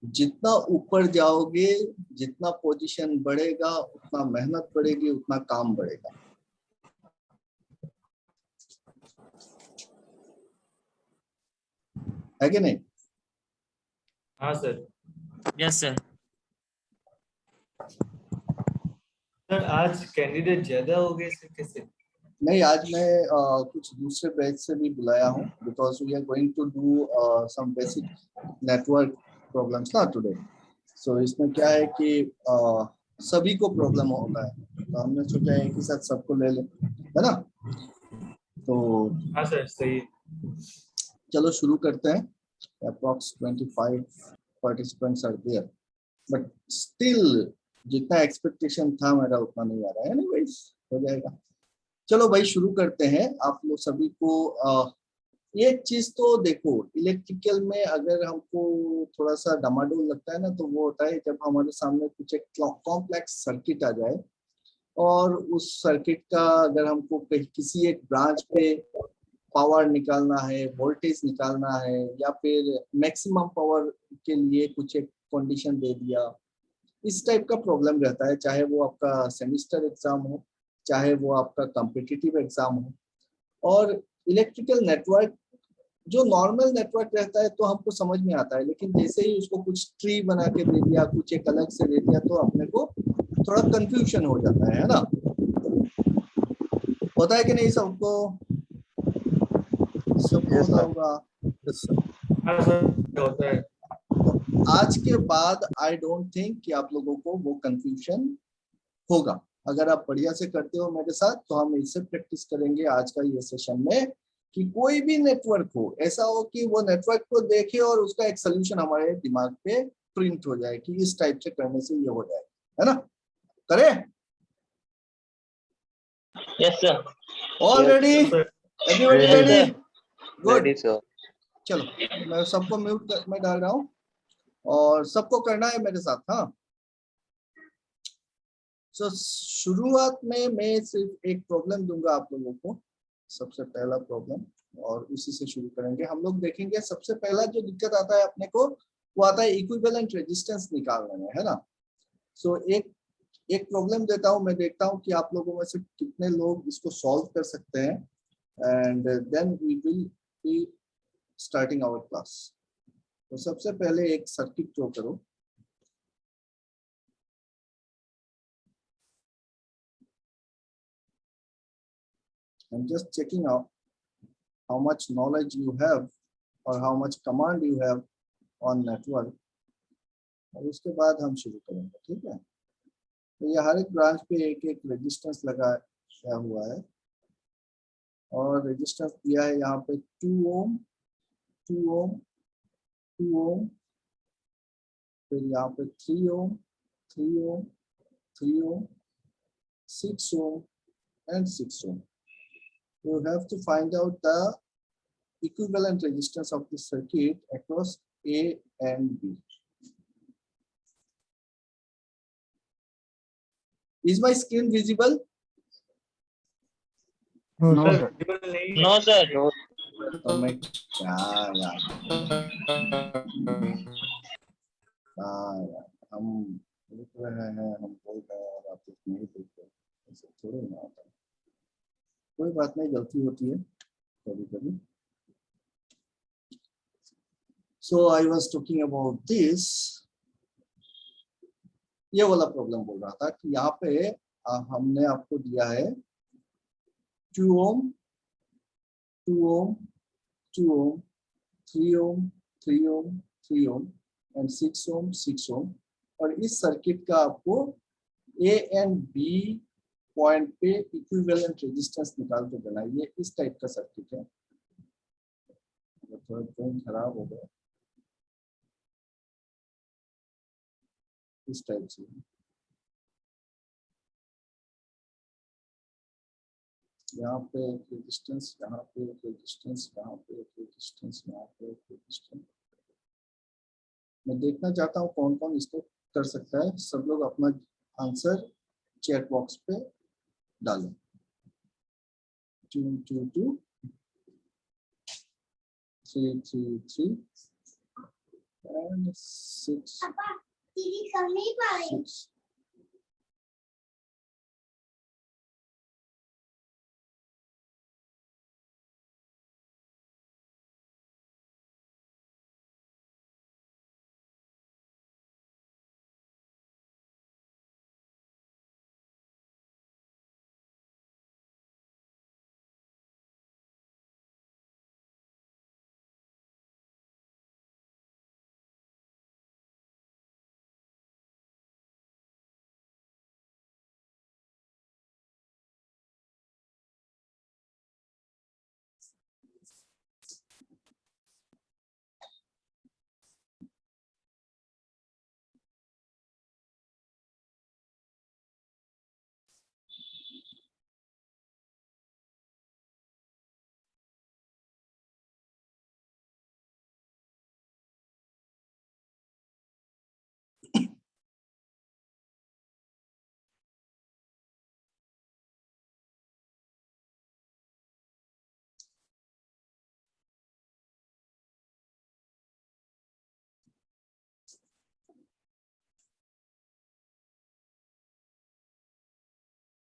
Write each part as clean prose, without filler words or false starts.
जितना ऊपर जाओगे, जितना पोजीशन बढ़ेगा, उतना मेहनत बढ़ेगी, उतना काम बढ़ेगा। है कि नहीं? हाँ सर। Yes sir. सर आज कैंडिडेट ज्यादा हो गए सर, कैसे? नहीं, आज मैं कुछ दूसरे बैच से भी बुलाया हूँ, because we are going to do some basic network problems ना टुडे। सो इसमें क्या है कि सभी को प्रॉब्लम होता है, तो हमने सोचा एक ही साथ सबको ले ले, है ना? तो हाँ सर सही। चलो शुरू करते हैं। Approx 25 participants are there, but still जितना एक्सपेक्टेशन था मेरा उतना नहीं आ रहा है। एनीवेज हो जाएगा। चलो भाई शुरू करते हैं। आप लोग सभी को एक चीज तो देखो, इलेक्ट्रिकल में अगर हमको थोड़ा सा डमाडोल लगता है ना, तो वो होता है जब हमारे सामने कुछ एक कॉम्प्लेक्स सर्किट आ जाए और उस सर्किट का अगर हमको किसी एक ब्रांच पे पावर निकालना है, वोल्टेज निकालना है, या फिर मैक्सिमम पावर के लिए कुछ एक कंडीशन दे दिया, इस टाइप का प्रॉब्लम रहता है। चाहे वो आपका सेमिस्टर एग्जाम हो, चाहे वो आपका कॉम्पिटिटिव एग्जाम हो। और इलेक्ट्रिकल नेटवर्क जो नॉर्मल नेटवर्क रहता है तो हमको समझ में आता है, लेकिन जैसे ही उसको कुछ ट्री बना के दे दिया, कुछ एक अलग से दे दिया, तो अपने को थोड़ा कंफ्यूजन हो जाता है ना? होता है कि नहीं सबको? सबको होता होगा। हाँ सर होता है। तो आज के बाद आई डोंट थिंक कि आप लोगों को वो कंफ्यूजन होगा। अगर आप बढ़िया से करते हो मेरे साथ, तो हम इससे प्रैक्टिस करेंगे आज का ये सेशन में, कि कोई भी नेटवर्क हो, ऐसा हो कि वो नेटवर्क को देखे और उसका एक सोल्यूशन हमारे दिमाग पे प्रिंट हो जाए कि इस टाइप से करने से ये हो जाए, है ना? करें? Yes sir. All ready? Everybody ready? Good. Sir. चलो मैं सबको म्यूट में डाल रहा हूँ और सबको करना है मेरे साथ। हाँ, तो शुरुआत में मैं सिर्फ एक प्रॉब्लम दूंगा आप लोगों को, सबसे पहला प्रॉब्लम, और उसी से शुरू करेंगे। हम लोग देखेंगे सबसे पहला जो दिक्कत आता है अपने को, वो आता है इक्विवेलेंट रेजिस्टेंस निकालने में, है ना? सो एक प्रॉब्लम देता हूं, मैं देखता हूं कि आप लोगों में से कितने लोग इसको सॉल्व कर सकते हैं, and then we will be starting our class. तो सबसे पहले एक सर्किट ड्रॉ करो। I'm just checking out how much knowledge you have or how much command you have on network, और उसके बाद हम शुरू करेंगे, ठीक है? तो ये हर एक ब्रांच पे एक एक रेजिस्टेंस लगाया हुआ है, और रेजिस्टेंस दिया है यहाँ पे 2 ओम, 2 ओम, 2 ओम, फिर यहाँ पे 3 ओम, 3 ओम, 3 ओम, 6 ohm and 6 ohm. You have to find out the equivalent resistance of the circuit across A and B. Is my screen visible? No sir. No sir. तो मैं क्या यार, हम लिख रहे हैं, हम बोल रहे हैं और आप कुछ नहीं देख रहे, ऐसे थोड़ी ना होता है। कोई बात नहीं, गलती होती है कभी कभी। So I was talking about this. ये वाला प्रॉब्लम बोल रहा था कि यहाँ पे हमने आपको दिया है 2 ohm, 2 ohm, 2 ohm, 3 ohm, 3 ohm, 3 ohm and 6 ohm, 6 ohm, और इस सर्किट का आपको A एंड B पॉइंट पे इक्विवेलेंट रेजिस्टेंस निकाल के देना है। ये इस टाइप का सर्किट है। थोड़ा ड्राइंग खराब हो गया, इस टाइप से। यहाँ पे एक रेजिस्टेंस, यहाँ पे एक रेजिस्टेंस, यहाँ पे एक रेजिस्टेंस, यहाँ पे एक रेजिस्टेंस। मैं देखना चाहता हूँ कौन कौन इसको कर सकता है। सब लोग अपना आंसर चैट बॉक्स पे डालें। 2 2 2 3 3 3 and 6. दीदी कर नहीं पा रही 6.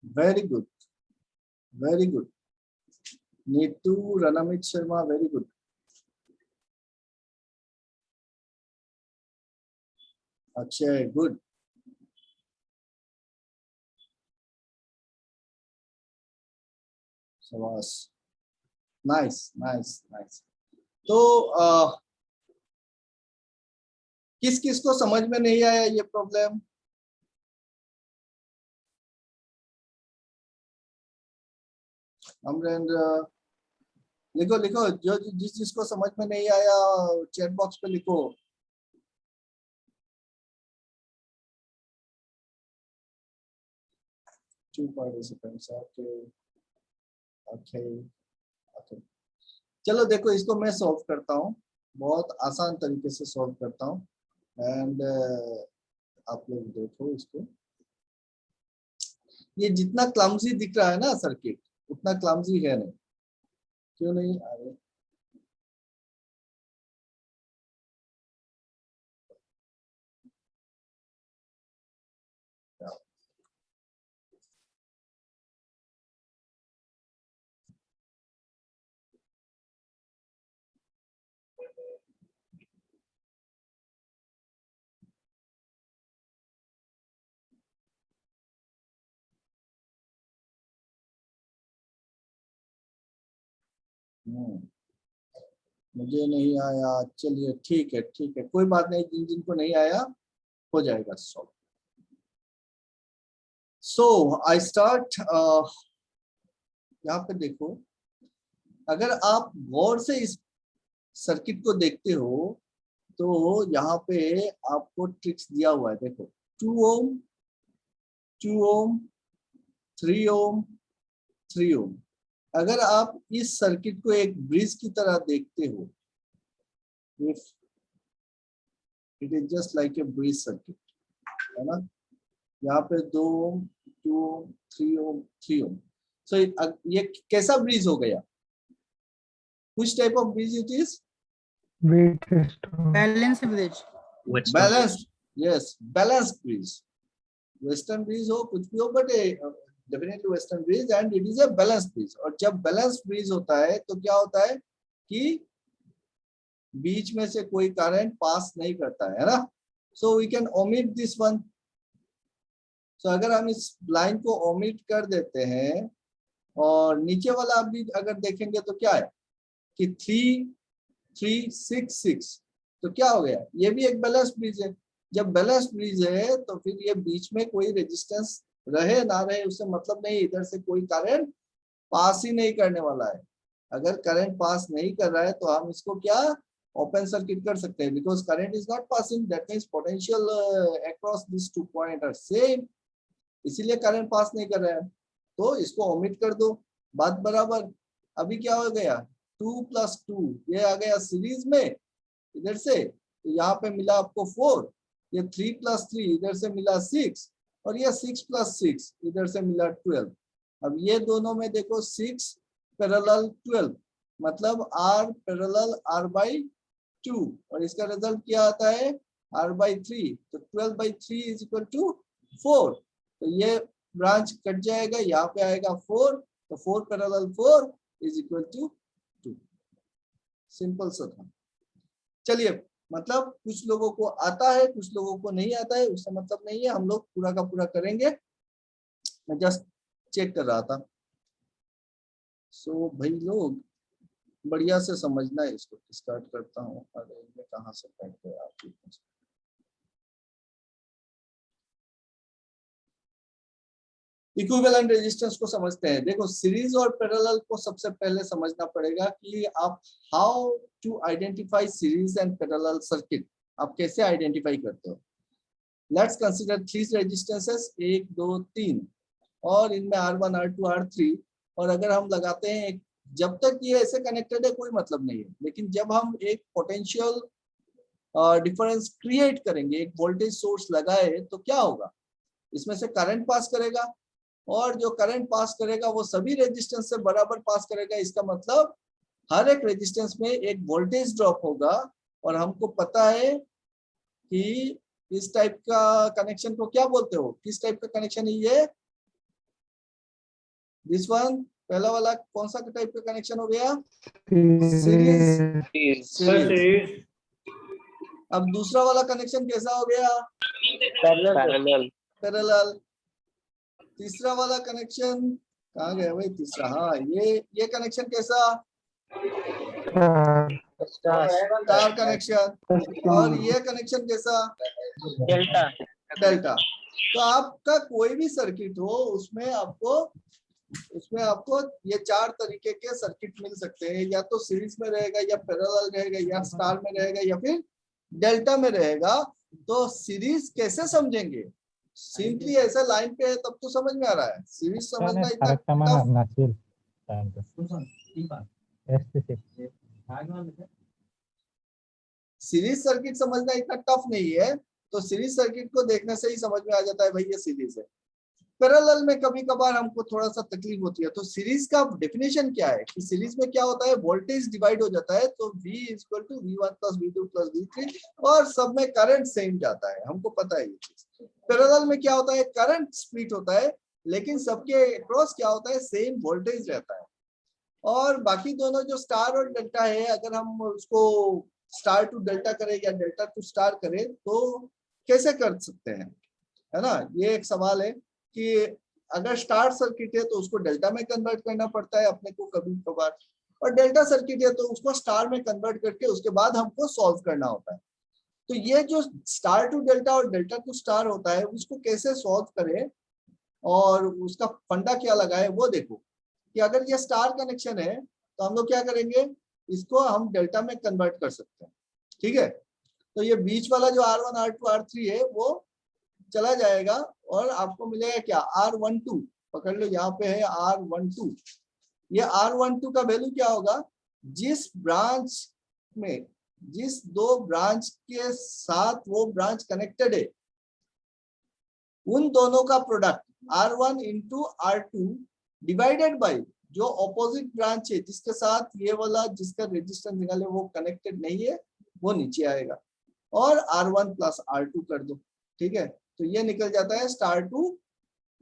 Very good. Very good. Neetu Ranamit Sharma, very good. Akshay, good. शाबाश. Nice, nice, nice. तो किस किस को समझ में नहीं आया ये प्रॉब्लम? अमरेंद्र, लिखो लिखो, जो जिस जिसको समझ में नहीं आया चैट बॉक्स पे लिखो. Two participants, okay, okay, okay. चलो देखो, इसको मैं सॉल्व करता हूँ, बहुत आसान तरीके से सॉल्व करता हूँ. एंड आप लोग देखो इसको. ये जितना क्लमजी दिख रहा है ना सर्किट, उतना क्लमजी है नहीं. क्यों नहीं आ रहे? मुझे नहीं आया. चलिए ठीक है, ठीक है, कोई बात नहीं. जिन जिनको नहीं आया हो जाएगा सॉल्व. So I start. यहाँ पे देखो, अगर आप गौर से इस सर्किट को देखते हो तो यहाँ पे आपको ट्रिक्स दिया हुआ है. देखो, 2 ओम, 2 ओम, 3 ओम, 3 ओम. अगर आप इस सर्किट को एक ब्रिज की तरह देखते हो, if it is just like a bridge circuit, है ना? यहाँ पे 2 ओम, 2 ओम, 3 ओम, 3 ओम. सो ये कैसा ब्रिज हो गया? Which type of bridge it is? Balance bridge. Balanced. Yes, balanced bridge. Western bridge हो, कुछ भी हो, but definitely Western bridge, and it is a balanced bridge. और जब balanced bridge होता है तो क्या होता है कि बीच में से कोई करंट पास नहीं करता है ना? So we can omit this one. So अगर हम इस लाइन को omit कर देते हैं और नीचे वाला भी अगर देखेंगे तो क्या है कि 3, 3, 6, 6. तो क्या हो गया? ये भी एक बैलेंस ब्रिज है. जब बैलेंस ब्रिज है तो फिर ये बीच में कोई रेजिस्टेंस रहे ना रहे उससे मतलब नहीं, इधर से कोई करंट पास ही नहीं करने वाला है. अगर करंट पास नहीं कर रहा है तो हम इसको क्या ओपन सर्किट कर सकते हैं, because current is not passing. That means potential across this 2 point are same. इसीलिए करंट पास नहीं कर रहा है, तो इसको ओमिट कर दो. बात बराबर. अभी क्या हो गया? 2 + 2 ये आ गया सीरीज में इधर से, तो यहाँ पे मिला आपको 4. ये 3 + 3 इधर से मिला 6, और ये 6 + 6 इधर से मिला 12. अब ये दोनों में देखो 6 पैरेलल 12, मतलब R पैरेलल R/2. 2 और इसका रिजल्ट क्या आता है r/3, तो 12/3 इज इक्वल टू 4। तो ये ब्रांच कट जाएगा, यहाँ पे आएगा 4, तो 4 parallel 4 is equal to 2। Simple सा था। चलिए, मतलब कुछ लोगों को आता है, कुछ लोगों को नहीं आता है, उसका मतलब नहीं है, हम लोग पूरा का पूरा करेंगे। मैं जस्ट चेक कर रहा था। सो भाई लोग बढ़िया से समझना है इसको। स्टार्ट करता हूँ। अरे ये कहाँ से बैठ गया आप? इक्विवेलेंट रेजिस्टेंस को समझते हैं। देखो, सीरीज और पैरेलल को सबसे पहले समझना पड़ेगा कि आप how to identify series and parallel circuit, आप कैसे आइडेंटिफाई करते हो। लेट्स कंसीडर 3 रेजिस्टेंसेस, 1 2 3, और इनमें R1 R2 R3, और अगर हम लगाते हैं, जब तक ये ऐसे कनेक्टेड है कोई मतलब नहीं है, लेकिन जब हम एक पोटेंशियल डिफरेंस क्रिएट करेंगे, एक वोल्टेज सोर्स लगाए, तो क्या होगा, इसमें से करंट पास करेगा, और जो करंट पास करेगा वो सभी रेजिस्टेंस से बराबर पास करेगा। इसका मतलब हर एक रेजिस्टेंस में एक वोल्टेज ड्रॉप होगा, और हमको पता है कि इस टाइप का कनेक्शन को क्या बोलते हो, किस टाइप का कनेक्शन है ये, दिस वन, पहला वाला कौन सा टाइप का कनेक्शन हो गया, सीरीज। अब दूसरा वाला कनेक्शन कैसा हो गया, पैरेलल। पैरेलल। तीसरा वाला कनेक्शन कहाँ गया भाई, तीसरा, हाँ ये कनेक्शन कैसा, स्टार कनेक्शन। और ये कनेक्शन कैसा, डेल्टा। डेल्टा। तो आपका कोई भी सर्किट हो, उसमें आपको ये 4 तरीके के सर्किट मिल सकते हैं, या तो सीरीज में रहेगा, या पैरेलल रहेगा, या स्टार में रहेगा, या फिर डेल्टा में रहेगा। तो सीरीज कैसे समझेंगे, सिंपली ऐसा लाइन पे है तब तो समझ में आ रहा है। सीरीज समझना इतना सीरीज सर्किट समझना इतना टफ नहीं है, तो सीरीज सर्किट को देखने से ही समझ में आ जाता है भाई ये सीरीज है। पैरेलल में कभी कभार हमको थोड़ा सा तकलीफ होती है। तो सीरीज का डेफिनेशन क्या है कि सीरीज में क्या होता है, वोल्टेज डिवाइड हो जाता है, तो V equal to V1 plus V2 plus V3, और सब में करंट सेम जाता है, हमको पता है ये चीज। पैरेलल में क्या होता है, करंट स्प्लिट होता है, लेकिन सबके अक्रॉस क्या होता है, सेम वोल्टेज रहता है। और बाकी दोनों जो स्टार और डेल्टा है, अगर हम उसको स्टार टू डेल्टा करें या डेल्टा टू स्टार करें, तो कैसे कर सकते हैं, है ना। ये एक सवाल है कि अगर स्टार सर्किट है तो उसको डेल्टा में कन्वर्ट करना पड़ता है अपने को कभी कभार, और डेल्टा सर्किट है तो उसको स्टार में कन्वर्ट करके उसके बाद हमको सॉल्व करना होता है। तो ये जो स्टार टू डेल्टा और डेल्टा टू स्टार होता है, उसको कैसे सॉल्व करें और उसका फंडा क्या लगाए, वो देखो कि अगर ये स्टार कनेक्शन है तो हम लोग क्या करेंगे, इसको हम डेल्टा में कन्वर्ट कर सकते हैं, ठीक है। तो ये बीच वाला जो R1 R2 R3 है वो चला जाएगा, और आपको मिलेगा क्या, R12, पकड़ लो यहाँ पे है R12। ये R12 का वैल्यू क्या होगा, जिस ब्रांच में, जिस 2 ब्रांच के साथ वो ब्रांच कनेक्टेड है, उन दोनों का product R1 into R2 divided by जो ऑपोजिट ब्रांच है, जिसके साथ ये वाला जिसका रेजिस्टेंस निकाले वो कनेक्टेड नहीं है, वो नीचे आएगा, और R1 प्लस R2 कर दो, ठीक है। तो ये निकल जाता है स्टार टू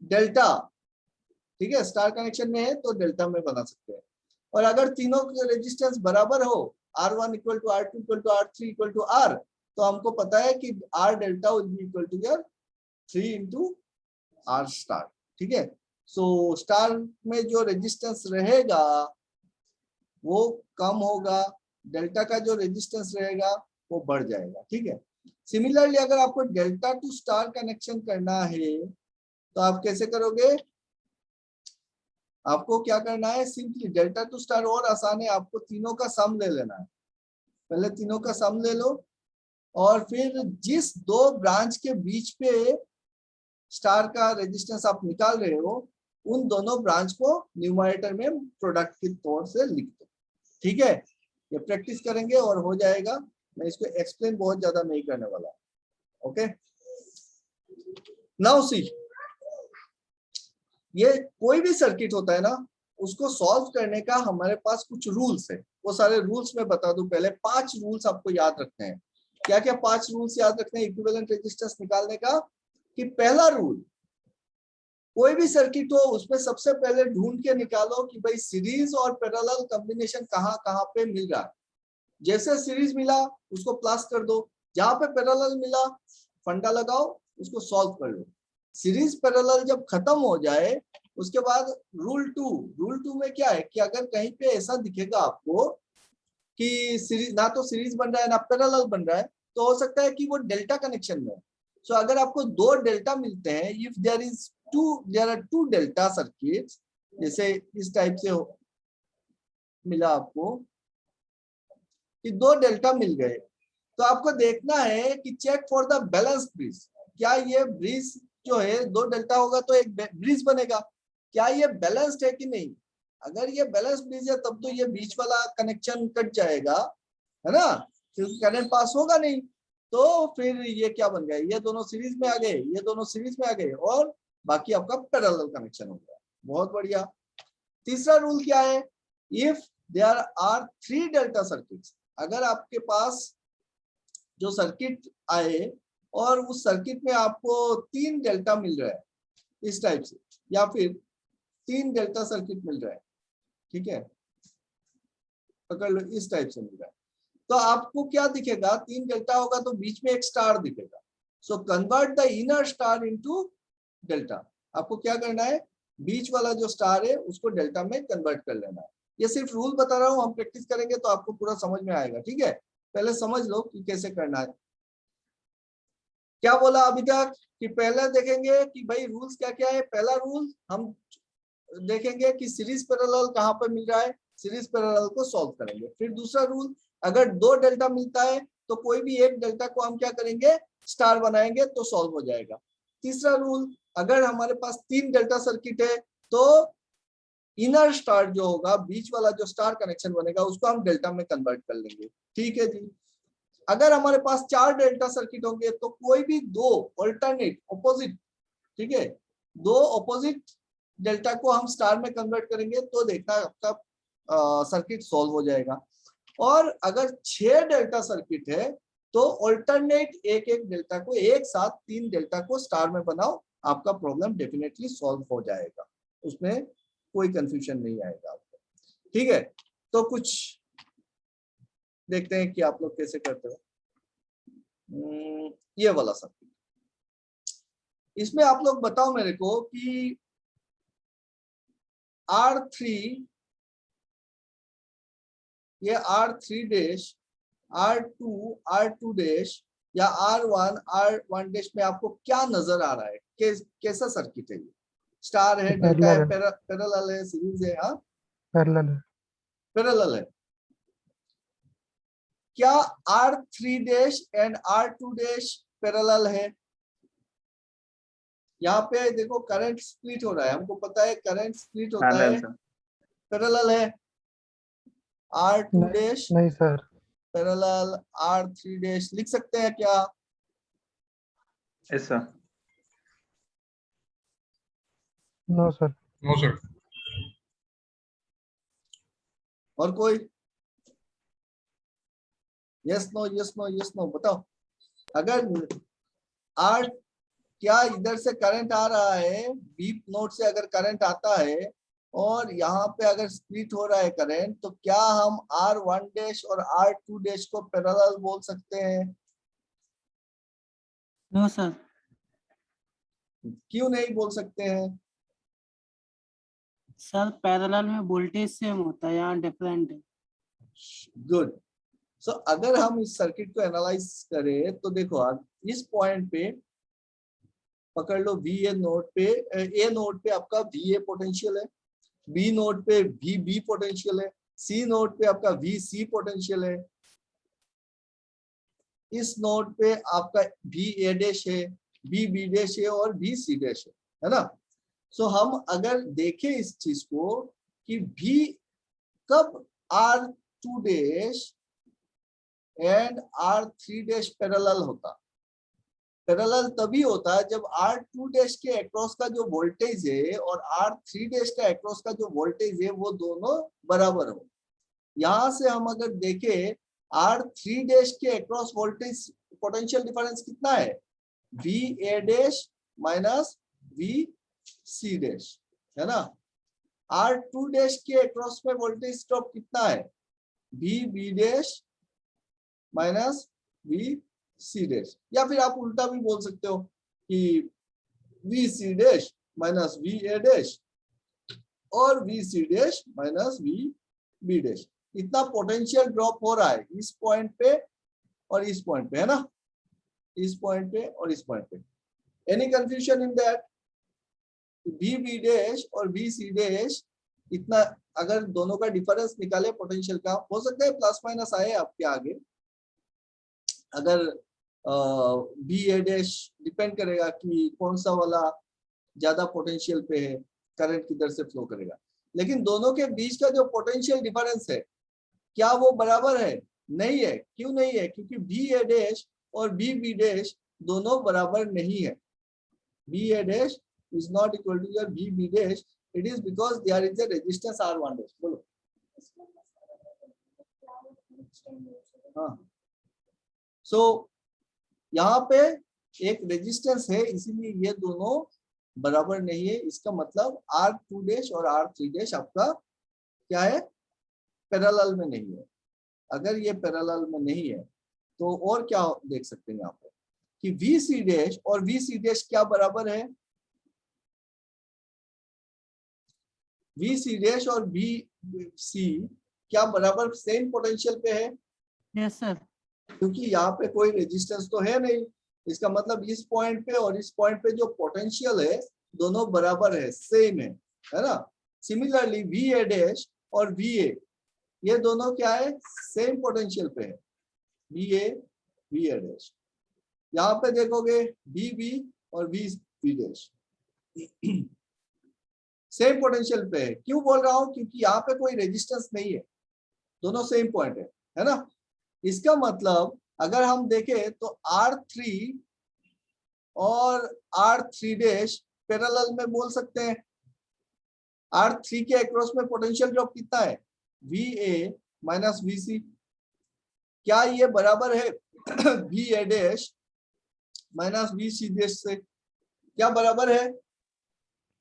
डेल्टा, ठीक है। स्टार कनेक्शन में है तो डेल्टा में बना सकते हैं। और अगर तीनों रेजिस्टेंस बराबर हो, R1 equal to R2 equal to R3 equal to R, तो हमको पता है कि R delta will be equal to 3 into R star, ठीक है। सो स्टार में जो रेजिस्टेंस रहेगा वो कम होगा, डेल्टा का जो रेजिस्टेंस रहेगा वो बढ़ जाएगा, ठीक है। सिमिलरली अगर आपको डेल्टा टू स्टार कनेक्शन करना है तो आप कैसे करोगे, आपको क्या करना है, सिंपली डेल्टा टू स्टार और आसान है, आपको तीनों का सम ले लेना है। पहले तीनों का सम ले लो, और फिर जिस 2 ब्रांच के बीच पे स्टार का रेजिस्टेंस आप निकाल रहे हो, उन दोनों ब्रांच को न्यूमरेटर में प्रोडक्ट के तौर से लिख दो, ठीक है। ये प्रैक्टिस करेंगे और हो जाएगा। मैं इसको एक्सप्लेन बहुत ज्यादा नहीं करने वाला, ओके। नाउ सी, ये कोई भी सर्किट होता है ना, उसको सॉल्व करने का हमारे पास कुछ रूल्स है, वो सारे रूल्स मैं बता दूं। पहले 5 रूल्स आपको याद रखने हैं। क्या क्या 5 रूल्स याद रखने हैं इक्विवेलेंट रेजिस्टेंस निकालने का? कि पहला रूल, कोई भी सर्किट हो उसमें सबसे पहले ढूंढ के निकालो कि भाई सीरीज और पैरेलल कॉम्बिनेशन कहाँ कहाँ पे मिल रहा है। जैसे सीरीज मिला उसको प्लस कर दो, जहां पे पैरेलल मिला फंडा लगाओ, उसको सॉल्व कर लो। सीरीज पैरेलल जब खत्म हो जाए उसके बाद रूल टू में क्या है कि अगर कहीं पे ऐसा दिखेगा आपको कि सीरीज ना तो सीरीज बन रहा है ना पैरेलल बन रहा है, तो हो सकता है कि वो डेल्टा कनेक्शन में है। सो अगर आपको 2 डेल्टा मिलते हैं, if there are 2 delta circuits, जैसे इस टाइप से मिला आपको कि 2 डेल्टा मिल गए, तो आपको देखना है कि check for the balance bridge. क्या ये ब्रिज जो है 2 डेल्टा होगा तो एक ब्रिज बनेगा, क्या ये बैलेंस्ड है कि नहीं? अगर ये बैलेंस ब्रिज है तब तो ये बीच वाला कनेक्शन कट जाएगा, है ना, क्योंकि करंट पास होगा नहीं। तो फिर ये क्या बन गया, ये दोनों सीरीज में आ गए, ये दोनों सीरीज में आ गए और बाकी आपका पैरेलल कनेक्शन हो गया। बहुत बढ़िया। तीसरा रूल क्या है? If there are 3 delta circuits, अगर आपके पास जो सर्किट आए और उस सर्किट में आपको 3 डेल्टा मिल रहा है इस टाइप से, या फिर 3 डेल्टा सर्किट मिल रहा है, ठीक है, पकड़ लो इस टाइप से मिल रहा है, तो आपको क्या दिखेगा? 3 डेल्टा होगा तो बीच में एक स्टार दिखेगा। So convert the inner star into delta. आपको क्या करना है? बीच वाला जो स्टार है उसको डेल्टा में कन्वर्ट कर लेना है। ये सिर्फ रूल बता रहा हूं, हम प्रैक्टिस करेंगे तो आपको पूरा समझ में आएगा, ठीक है? पहले समझ लो कि कैसे करना है। क्या बोला अभी तक कि पहले देखेंगे कि भाई रूल्स क्या क्या है। पहला रूल हम देखेंगे कि सीरीज पैरेलल कहां पर मिल रहा है, सीरीज पैरेलल को सॉल्व करेंगे। फिर दूसरा रूल, अगर 2 डेल्टा मिलता है तो कोई भी एक डेल्टा को हम क्या करेंगे? स्टार बनाएंगे तो सॉल्व हो जाएगा। तीसरा रूल, अगर हमारे पास 3 डेल्टा सर्किट है तो इनर स्टार जो होगा, बीच वाला जो स्टार कनेक्शन बनेगा, उसको हम डेल्टा में कन्वर्ट कर लेंगे, ठीक है जी। अगर हमारे पास 4 डेल्टा सर्किट होंगे तो कोई भी 2 ऑल्टरनेट ऑपोजिट, ठीक है, 2 ऑपोजिट डेल्टा को हम स्टार में कन्वर्ट करेंगे तो देखना आपका सर्किट सॉल्व हो जाएगा। और अगर 6 डेल्टा सर्किट है तो ऑल्टरनेट एक एक डेल्टा को एक साथ 3 डेल्टा को स्टार में बनाओ, आपका प्रॉब्लम डेफिनेटली सॉल्व हो जाएगा, उसमें कोई कंफ्यूजन नहीं आएगा आपको, ठीक है। तो कुछ देखते हैं कि आप लोग कैसे करते हो। ये वाला सर्किट, इसमें आप लोग बताओ मेरे को कि R3, ये R3 डैश, R2 डैश या R1 डैश में आपको क्या नजर आ रहा है? कैसा सर्किट है ये? स्टार है, डेल्टा है, पैरेलल है, सीरीज है? हाँ, पैरेलल है। क्या R3 dash and R2 dash parallel है? यहाँ पे देखो करंट स्प्लिट हो रहा है, हमको पता है करंट स्प्लिट होता है, पैरेलल है। R2 डैश नहीं सर, पैरेलल, R3 डैश लिख सकते हैं क्या? Yes sir. No sir. No sir. और कोई? Yes no, yes no, yes no बताओ। अगर R, क्या इधर से करंट आ रहा है, बी नोड से अगर करंट आता है और यहाँ पे अगर स्प्लिट हो रहा है करंट, तो क्या हम R1 डैश और R2 डैश को पैरेलल बोल सकते हैं? No sir. क्यों नहीं बोल सकते हैं? सर पैरेलल में वोल्टेज सेम होता है, यहाँ डिफरेंट है। गुड। सो अगर हम इस सर्किट को एनालाइज करें तो देखो इस पॉइंट पे पकड़ लो, ए नोड पे आपका VA पोटेंशियल है, बी नोड पे VB पोटेंशियल है, सी नोड पे आपका VC पोटेंशियल है, इस नोड पे आपका VA डैश है, VB डैश है और VC डैश है ना। सो हम अगर देखें इस चीज को कि V कब R2 dash and R3 dash parallel होता, पैरेलल तभी होता है जब R2 डैश के अक्रॉस का जो वोल्टेज है और R3 डैश के अक्रॉस का जो वोल्टेज है वो दोनों बराबर हो। यहां से हम अगर देखें R3 डैश के अक्रॉस वोल्टेज पोटेंशियल डिफरेंस कितना है, VA dash minus VC dash, है ना। R2 डैश के अक्रॉस में वोल्टेज ड्रॉप कितना है, VB dash minus VC dash, या फिर आप उल्टा भी बोल सकते हो कि VC dash minus VA dash और VC dash minus VB dash. इतना पोटेंशियल ड्रॉप हो रहा है इस पॉइंट पे और इस पॉइंट पे, है ना, इस पॉइंट पे और इस पॉइंट पे। Any confusion in that? VB dash और VC डैश, इतना अगर दोनों का डिफरेंस निकाले पोटेंशियल का, हो सकता है प्लस माइनस आए आपके आगे। अगर VA डैश डिपेंड करेगा कि कौन सा वाला ज्यादा पोटेंशियल पे है, करंट किधर से फ्लो करेगा, लेकिन दोनों के बीच का जो पोटेंशियल डिफरेंस है क्या वो बराबर है? नहीं है। क्यों नहीं है? क्योंकि VA डैश और VB डैश दोनों बराबर नहीं है। VA dash is not equal to your VB dash. It is because there is a resistance R1 dash. बोलो। हाँ, so यहाँ पे एक रेजिस्टेंस है, इसीलिए ये दोनों बराबर नहीं है। इसका मतलब R2 डैश और R3 डैश आपका क्या है, पैरेलल में नहीं है। अगर ये पैरेलल में नहीं है तो और क्या देख सकते हैं यहाँ पे कि VC डैश और VC डैश क्या बराबर है, VC डैश और VC क्या बराबर सेम पोटेंशियल पे है? Yes sir. क्योंकि यहाँ पे कोई रेजिस्टेंस तो है नहीं, इसका मतलब इस पॉइंट पे और इस पॉइंट पे जो पोटेंशियल है दोनों बराबर है, सेम है ना। सिमिलरली VA डैश और VA ये दोनों क्या है, सेम पोटेंशियल पे है, VA डैश। यहाँ पे देखोगे VB और VB डैश सेम पोटेंशियल पे है। क्यों बोल रहा हूं? क्योंकि यहाँ पे कोई रेजिस्टेंस नहीं है, दोनों सेम पॉइंट है ना। इसका मतलब अगर हम देखें तो R3 और R3 डैश पैरेलल में बोल सकते हैं। R3 के अक्रॉस में पोटेंशियल ड्रॉप कितना है, VA माइनस VC। क्या ये बराबर है VA dash minus VC dash से? क्या बराबर है?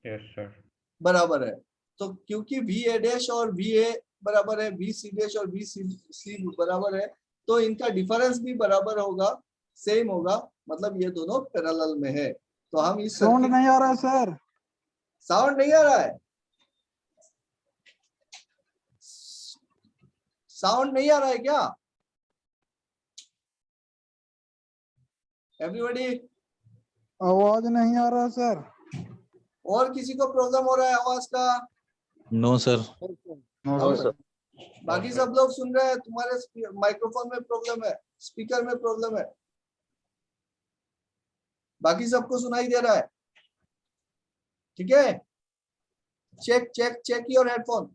यस सर, बराबर है। तो क्योंकि VA डैश और VA बराबर है, VC डैश और VC बराबर है, तो इनका डिफरेंस भी बराबर होगा, सेम होगा, मतलब ये दोनों पैरेलल में है। तो हम इस साउंड नहीं आ रहा है सर। साउंड नहीं आ रहा है? साउंड नहीं आ रहा है क्या एवरीबॉडी? आवाज नहीं आ रहा सर। और किसी को प्रॉब्लम हो रहा है आवाज का? No sir. No sir. बाकी सब लोग सुन रहे हैं? तुम्हारे माइक्रोफोन में प्रॉब्लम है, स्पीकर में प्रॉब्लम है, बाकी सबको सुनाई दे रहा है? ठीक है, चेक योर हेडफोन।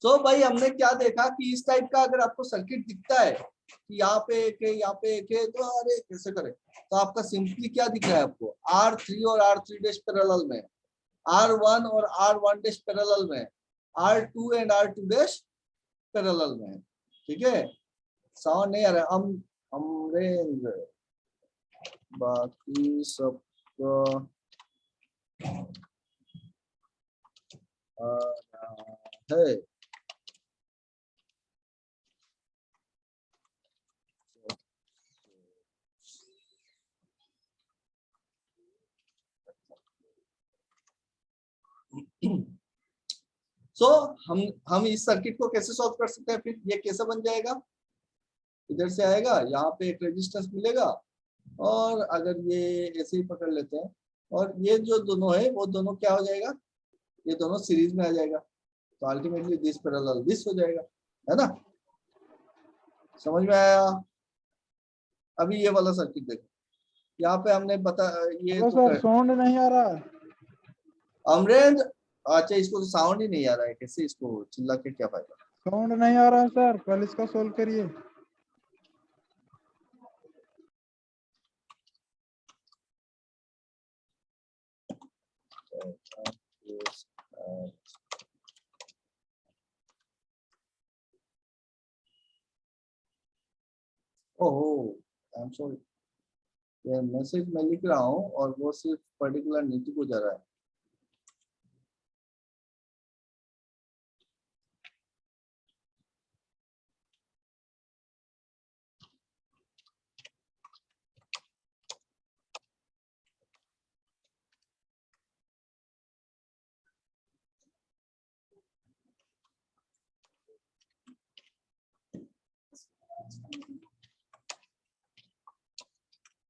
तो भाई हमने क्या देखा कि इस टाइप का अगर आपको सर्किट दिखता है कि यहाँ पे एक है, यहाँ पे एक है, तो अरे कैसे करें, तो आपका सिंपली क्या दिख रहा है आपको, R3 और R3 डैश पैरेलल में, R1 और R1 डैश पैरेलल में, R2 and R2 dash parallel में। ठीक है, साउंड नहीं आ रहा। अमरेंद्र बाकी सब है। सो हम इस सर्किट को कैसे सॉल्व कर सकते हैं? फिर ये कैसे बन जाएगा, इधर से आएगा, यहाँ पे एक रेजिस्टेंस मिलेगा, और अगर ये ऐसे ही पकड़ लेते हैं और ये जो दोनों है वो दोनों क्या हो जाएगा, ये दोनों सीरीज में आ जाएगा, तो अल्टीमेटली दिस पैरेलल दिस हो जाएगा, है ना। समझ में आया? अभी ये वाला सर्किट देखो, यहाँ पे हमने बता ये तो सर साउंड नहीं आ रहा है। अमरेंद्र, अच्छा इसको तो साउंड ही नहीं आ रहा है, कैसे इसको चिल्ला के क्या फायदा? साउंड नहीं आ रहा है सर, पहले इसका सॉल्व करिए। ओहो, आई एम सॉरी, ये मैसेज मैं लिख रहा हूँ और वो सिर्फ पर्टिकुलर नीति को जा रहा है।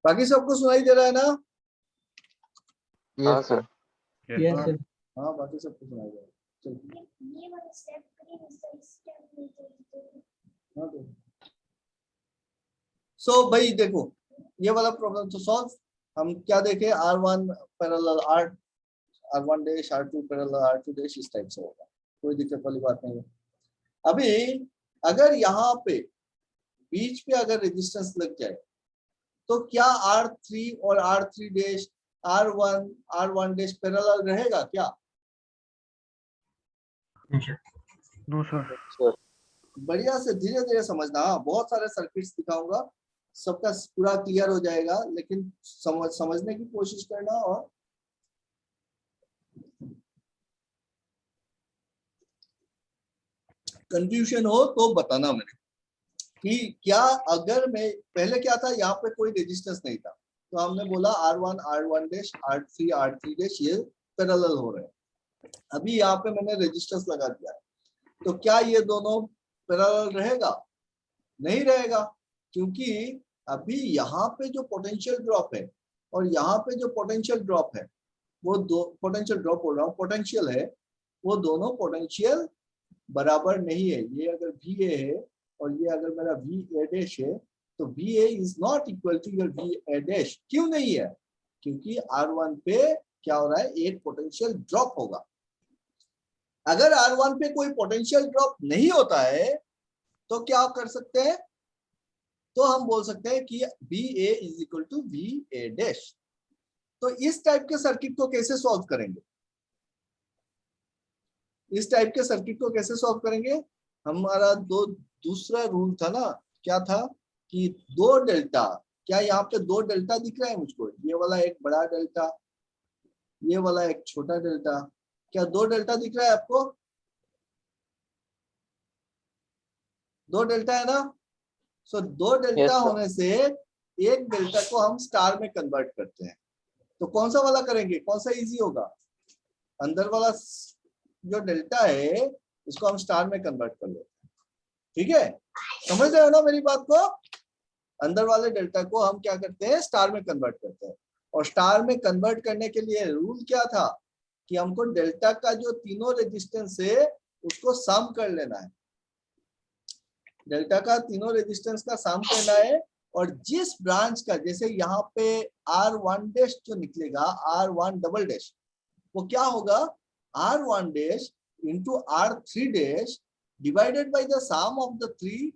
बाकी सबको सुनाई दे रहा है ना? हाँ सर। Yes, हाँ, sir. हाँ बाकी सबको सुनाई दे रहा है। चलो, ये वाला स्टेप करिए, इसका स्टेप नहीं करिए। हाँ तो सो भाई देखो, ये वाला प्रॉब्लम तो सॉल्व। हम क्या देखे, R1 parallel R1 dash, R2 parallel R2 dash, इस टाइप से होगा, कोई दिक्कत वाली बात नहीं है। अभी अगर यहाँ पे बीच पे अगर रेजिस्टेंस लग जाए तो क्या R3 और R3 dash R1 dash parallel रहेगा क्या? No, sir. सर बढ़िया से धीरे धीरे समझना। हाँ, बहुत सारे सर्किट्स दिखाऊंगा, सबका पूरा क्लियर हो जाएगा, लेकिन समझने की कोशिश करना। और कंफ्यूजन हो तो बताना मेरे कि क्या, अगर मैं पहले क्या था, यहाँ पे कोई रेजिस्टेंस नहीं था तो हमने बोला R1 डैश R3 डैश ये पैरेलल हो रहे हैं। अभी यहाँ पे मैंने रेजिस्टेंस लगा दिया है, तो क्या ये दोनों पैरेलल रहेगा? नहीं रहेगा, क्योंकि अभी यहाँ पे जो पोटेंशियल ड्रॉप है और यहाँ पे जो पोटेंशियल ड्रॉप है, वो दो पोटेंशियल ड्रॉप बोल रहा हूँ, पोटेंशियल है, वो दोनों पोटेंशियल बराबर नहीं है। ये अगर VA है और ये अगर मेरा VA डैश है, तो VA is not equal to your VA dash. क्यों नहीं है? क्योंकि R1 पे क्या हो रहा है, एक पोटेंशियल ड्रॉप होगा। अगर R1 पे कोई पोटेंशियल ड्रॉप नहीं होता है तो क्या कर सकते हैं, तो हम बोल सकते हैं कि VA is equal to VA dash. तो इस टाइप के सर्किट को कैसे सॉल्व करेंगे? इस टाइप के सर्किट को कैसे सॉल्व करेंगे? हमारा दूसरा रूल था ना, क्या था कि दो डेल्टा, क्या यहाँ पे दो डेल्टा दिख रहा है मुझको? ये वाला एक बड़ा डेल्टा, ये वाला एक छोटा डेल्टा। क्या दो डेल्टा दिख रहा है आपको? दो डेल्टा है ना? सो दो डेल्टा Yes, sir. होने से एक डेल्टा को हम स्टार में कन्वर्ट करते हैं। तो कौन सा वाला करेंगे, कौन सा इजी होगा? अंदर वाला जो डेल्टा है इसको हम स्टार में कन्वर्ट कर लेते हैं। ठीक है, समझ रहे हो ना मेरी बात को? अंदर वाले डेल्टा को हम क्या करते हैं, स्टार में कन्वर्ट करते हैं। और स्टार में कन्वर्ट करने के लिए रूल क्या था कि हमको डेल्टा का जो तीनों रेजिस्टेंस है उसको सम कर लेना है। डेल्टा का तीनों रेजिस्टेंस का सम करना है, और जिस ब्रांच का, जैसे यहाँ पे R1 डैश जो निकलेगा, R1 डबल डैश, वो क्या होगा, R1 dash into R3 dash divided by the sum of the three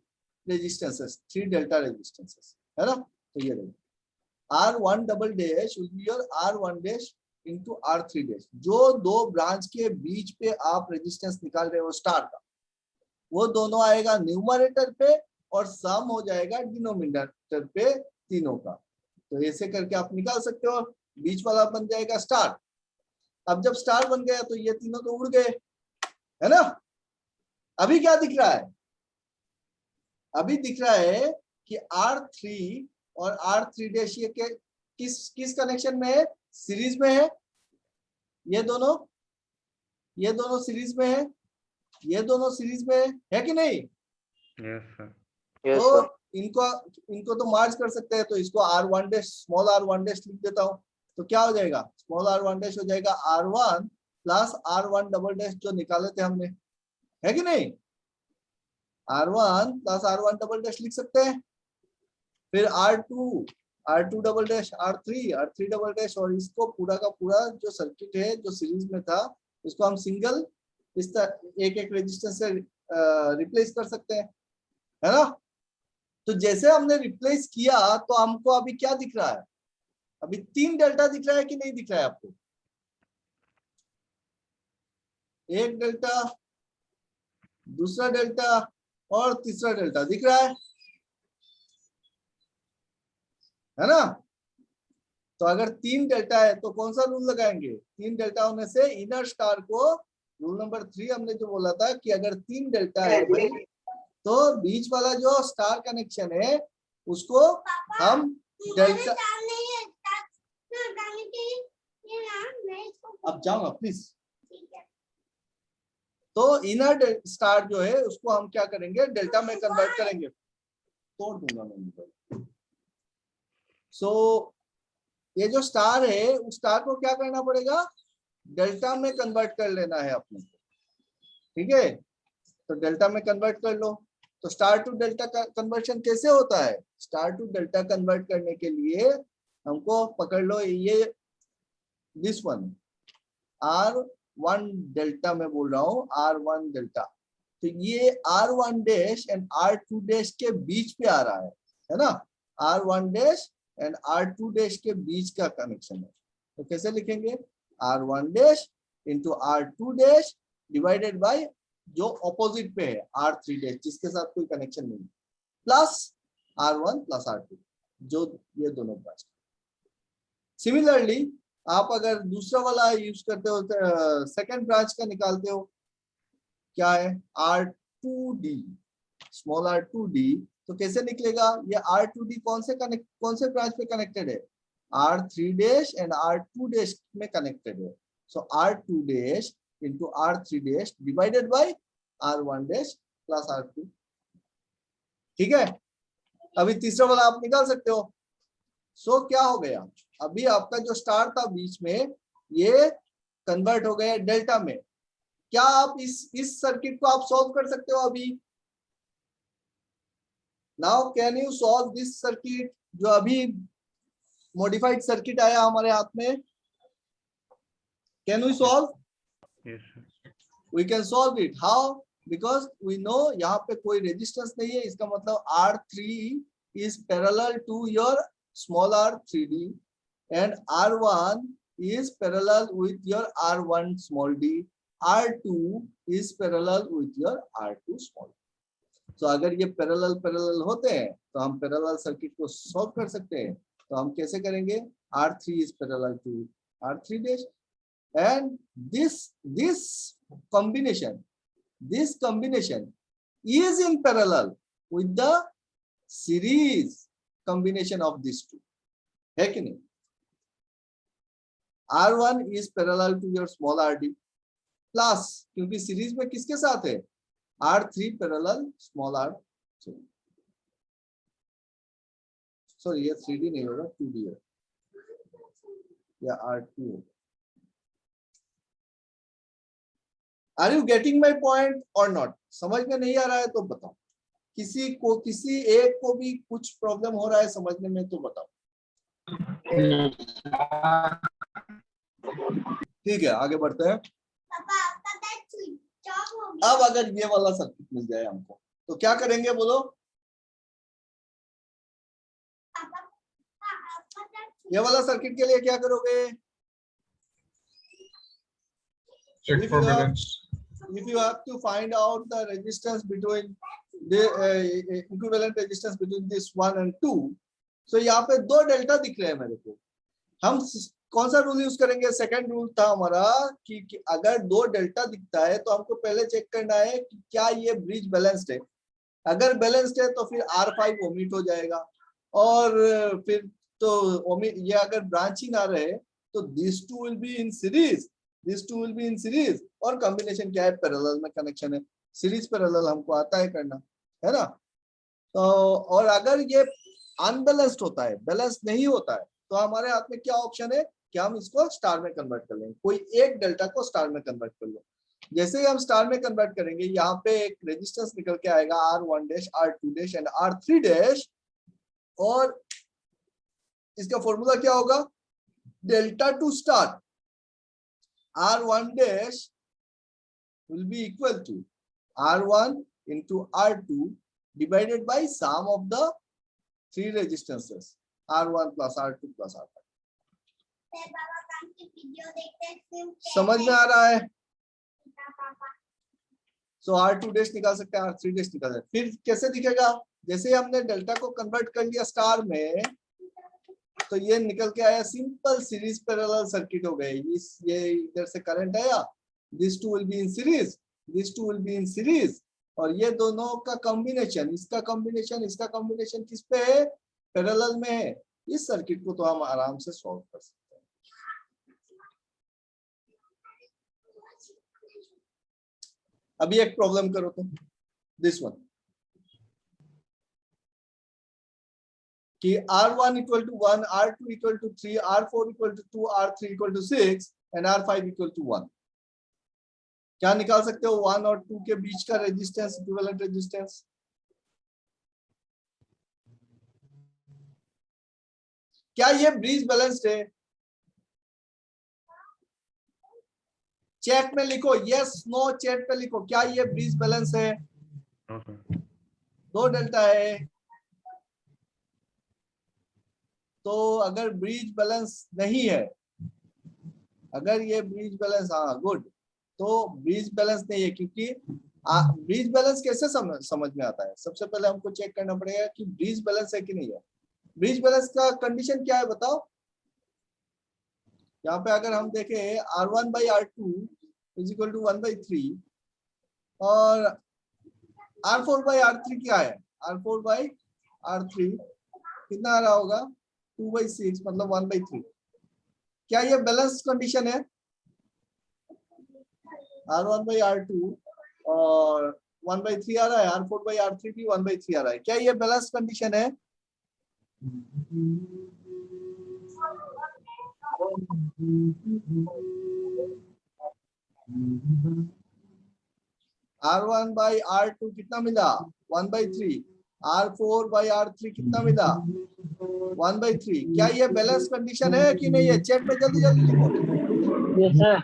resistances, three delta resistances, है ना? तो ये देखो, R1 double dash will be your R1 dash into R3 dash. जो दो ब्रांच के बीच पे आप रेजिस्टेंस निकाल रहे हो स्टार का, वो दोनों आएगा न्यूमरेटर पे और सम हो जाएगा डिनोमिनेटर पे तीनों का। तो ऐसे करके आप निकाल सकते हो, बीच वाला बन जाएगा स्टार। अब जब स्टार बन गया तो ये तीनों तो उड़ गए, है ना? अभी क्या दिख रहा है? अभी दिख रहा है कि R3 और R3 डैश ये किस कनेक्शन में है, सीरीज में है। ये दोनों सीरीज में है, ये दोनों सीरीज में है कि नहीं? Yes, sir. Yes, तो sir. इनको तो मार्च कर सकते हैं, तो इसको R1 dash, small R1 dash लिख देता हूं। तो क्या हो जाएगा, स्मॉल R1 डैश हो जाएगा R1 plus R1 double dash जो निकाले थे हमने, है कि नहीं? R1 plus R1 double dash लिख सकते हैं। फिर R2 double dash, R3 double dash, और इसको पूरा का पूरा जो सर्किट है जो सीरीज में था, इसको हम सिंगल इस तरह एक एक रेजिस्टेंस से रिप्लेस कर सकते हैं, है ना? तो जैसे हमने रिप्लेस किया तो हमको अभी क्या दिख रहा है, अभी तीन डेल्टा दिख रहा है कि नहीं दिख रहा है आपको? एक डेल्टा, दूसरा डेल्टा और तीसरा डेल्टा दिख रहा है। है ना। तो अगर 3 डेल्टा है तो कौन सा रूल लगाएंगे, 3 डेल्टा होने से इनर स्टार को, रूल नंबर 3 हमने जो बोला था कि अगर 3 डेल्टा है भाई तो बीच वाला जो स्टार कनेक्शन है उसको हम डेल्टा, अब जाओ प्लीज। तो इनर स्टार जो है उसको हम क्या करेंगे, डेल्टा में कन्वर्ट करेंगे। तोड़ दूंगा मैं मोबाइल। सो ये जो स्टार है उस स्टार को क्या करना पड़ेगा, डेल्टा में कन्वर्ट कर लेना है अपने को, ठीक है। तो डेल्टा में कन्वर्ट कर लो। तो स्टार टू डेल्टा का कन्वर्शन कैसे होता है, स्टार टू डेल्टा कन्वर्ट करने के लिए हमको पकड़ लो ये दिस वन R1 डेल्टा में बोल रहा हूँ, R1 डेल्टा। तो ये R1 dash and R2 dash के बीच पे आ रहा है ना, R1 dash and R2 dash के बीच का कनेक्शन है। तो कैसे लिखेंगे, R1 dash into R2 dash divided bye जो ऑपोजिट पे है R3 डैश जिसके साथ कोई कनेक्शन नहीं, प्लस R1 प्लस R2 जो ये दोनों ब्रांच। सिमिलरली आप अगर दूसरा वाला यूज करते हो, सेकंड ब्रांच का निकालते हो, क्या है R2D, स्मॉल R2D, तो कैसे निकलेगा, ये R2D कौन से ब्रांच पे कनेक्टेड है, R3 dash and R2 dash में कनेक्टेड है। सो R2 dash into R3 dash divided bye R1 dash plus R2, ठीक है। अभी तीसरा वाला आप निकाल सकते हो। सो क्या हो गया, अभी आपका जो स्टार था बीच में ये कन्वर्ट हो गया डेल्टा में। क्या आप इस सर्किट को आप सॉल्व कर सकते हो अभी, now can you solve this circuit, जो अभी मॉडिफाइड सर्किट आया हमारे हाथ में, can we solve, Yes, sir. we can solve it. How? Because we know यहाँ पे कोई रेजिस्टेंस नहीं है, इसका मतलब R3 is parallel to your small r3d and R1 is parallel with your R1 small d, R2 is parallel with your R2 small d. So अगर ये parallel होते हैं तो हम पैरेलल सर्किट को सॉल्व कर सकते हैं। तो हम कैसे करेंगे, R3 is parallel to R3 dash and this combination is in parallel with the series combination of these two, है कि नहीं। R1 is parallel to your small rd plus, क्योंकि सीरीज में किसके साथ है, R3 parallel small r, sorry ये 3D नहीं होगा 2D है, या R2 होगा। Are you getting my point or not? समझ में नहीं आ रहा है तो बताओ, किसी एक को भी कुछ प्रॉब्लम हो रहा है समझने में तो बताओ। ठीक है आगे बढ़ते हैं। अब अगर ये वाला सर्किट मिल जाए हमको तो क्या करेंगे बोलो, ये वाला सर्किट के लिए क्या करोगे, Check for balance. if you have to find out the resistance between the equivalent resistance between this 1 and 2, so यहाँ पे 2 डेल्टा दिख रहे हैं मेरे को, हम कौन सा रूल यूज करेंगे, सेकंड रूल था हमारा कि अगर 2 डेल्टा दिखता है तो हमको पहले चेक करना है कि क्या ये ब्रिज बैलेंस्ड है। अगर बैलेंस्ड है तो फिर R5 ओमिट हो जाएगा, और फिर तो ये अगर ब्रांच ही ना रहे तो this two will be in series, this two will be in series, और कॉम्बिनेशन क्या है, पैरेलल में कनेक्शन है, सीरीज पैरेलल हमको आता है करना, है ना। तो और अगर ये अनबैलेंस्ड होता है, बैलेंस नहीं होता है, तो हमारे हाथ में क्या ऑप्शन है कि हम इसको स्टार में कन्वर्ट कर लेंगे, कोई एक डेल्टा को स्टार में कन्वर्ट कर लो। जैसे ही हम स्टार में कन्वर्ट करेंगे यहाँ पे एक रेजिस्टेंस निकल के आएगा R1 dash, R2 dash and R3 dash, और इसका फॉर्मूला क्या होगा, delta two star R1 dash will be equal to R1 into R2 divided by sum of the 3 resistances, R1 plus R2 plus R5। समझ में आ रहा है, so R2 dash निकाल सकते हैं, R3 dash निकाल सकते हैं। फिर कैसे दिखेगा, जैसे हमने डेल्टा को कन्वर्ट कर लिया स्टार में, तो ये निकल के आया सिंपल सीरीज पैरेलल सर्किट हो गए। ये इधर से करंट आया, this two will be in series, this two will be in series, और ये दोनों का कॉम्बिनेशन, इसका कॉम्बिनेशन किस पे है? पैरेलल में है। इस सर्किट को तो हम आराम से सॉल्व कर सकते हैं। अभी एक प्रॉब्लम करो तो, दिस वन, कि R1 equal to 1, R2 equal to 3, R4 equal to 2, R3 equal to 6 and R5 equal to 1। क्या निकाल सकते हो 1 और 2 के बीच का रेजिस्टेंस, इक्विवेलेंट रेजिस्टेंस? क्या ये ब्रिज बैलेंस्ड है? चैट में लिखो, यस नो चैट पे लिखो, क्या ये ब्रिज बैलेंस है? No, sir. 2 डेल्टा है। तो अगर ब्रिज बैलेंस नहीं है, अगर ये ब्रिज बैलेंस, हाँ गुड, तो ब्रिज बैलेंस नहीं है, क्योंकि ब्रिज बैलेंस कैसे समझ में आता है? सबसे पहले हमको चेक करना पड़ेगा कि ब्रिज बैलेंस है कि नहीं है। ब्रिज बैलेंस का कंडीशन क्या है बताओ? यहाँ पे अगर हम देखें R1 by R2 is equal to 1/3 और R4 by R3 क्या है? R4 by R3 कितना आ रहा होगा? 2/6 मतलब 1/3। क्या ये बैलेंस कंडीशन है? R1 by R2 और 1/3 आ रहा है, R4 by R3 भी 1/3 आ रहा है। क्या ये बैलेंस कंडीशन है? R1 by R2 कितना मिला? 1/3। R4 by R3 कितना मिला? 1/3। क्या ये बैलेंस कंडीशन है कि नहीं है? चेक में जल्दी जल्दी लिखो। Yes, sir.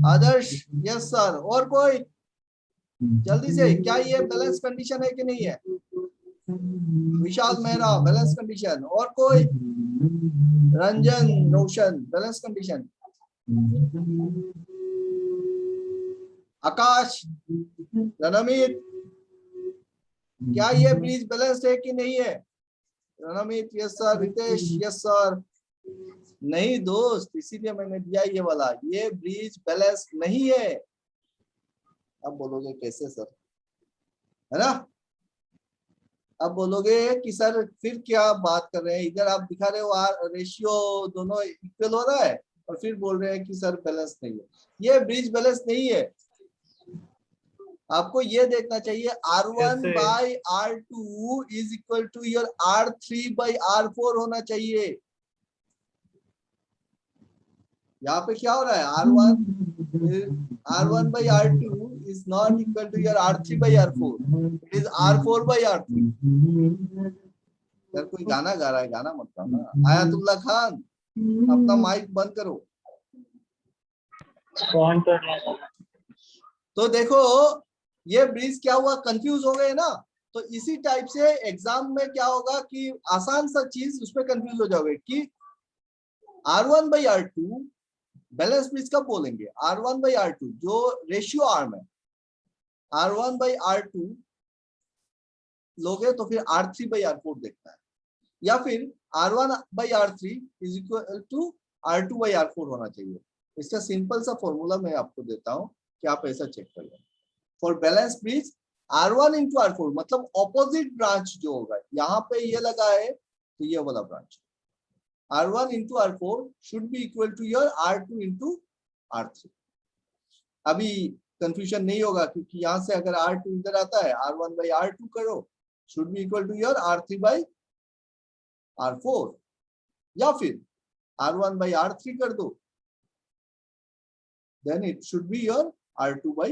आदर्श यस सर, और कोई जल्दी से, क्या ये बैलेंस कंडीशन है कि नहीं है? विशाल मेहरा बैलेंस कंडीशन, और कोई? रंजन रोशन बैलेंस कंडीशन, आकाश, रणमीत, क्या ये ब्रिज बैलेंस्ड है कि नहीं है? Ranmeet yes sir, Ritesh yes sir. नहीं दोस्त, इसीलिए मैंने दिया ये वाला, ये ब्रिज बैलेंस नहीं है। अब बोलोगे कैसे सर, है ना? अब बोलोगे कि सर फिर क्या बात कर रहे हैं, इधर आप दिखा रहे हो रेशियो दोनों इक्वल हो रहा है और फिर बोल रहे हैं कि सर बैलेंस नहीं है। ये ब्रिज बैलेंस नहीं है। आपको ये देखना चाहिए R1 कैसे? by R2 is equal to your R3 by R4 होना चाहिए। यहाँ पे क्या हो रहा है? R1 by R2 is not equal to your R3 by R4. It is R4 by R3. यार कोई गाना गा रहा है, गाना मत गाना। आयतुल्ला खान अपना माइक बंद करो। तो देखो ये ब्रिज क्या हुआ, कंफ्यूज हो गए ना? तो इसी टाइप से एग्जाम में क्या होगा कि आसान सा चीज उसमें कंफ्यूज हो जाओगे कि R1 by R2 balance bridge कब बोलेंगे? R1 by R2 जो रेशियो आर्म है, R1 by R2 लोगे तो फिर R3 by R4 देखना है, या फिर R1 by R3 is equal to R2 by R4 होना चाहिए। इसका सिंपल सा फॉर्मूला मैं आपको देता हूं कि आप ऐसा चेक कर लो। For balance bridge R1 into R4 मतलब ऑपोजिट ब्रांच जो होगा, यहाँ पे ये लगा है तो ये वाला branch R1 into R4 should be equal to your R2 into R3। अभी कंफ्यूजन नहीं होगा क्योंकि यहाँ से अगर R2 इधर आता है, R1 by R2 करो, should be equal to your R3 by R4, या फिर R1 by R3 कर दो, then it should be your R2 by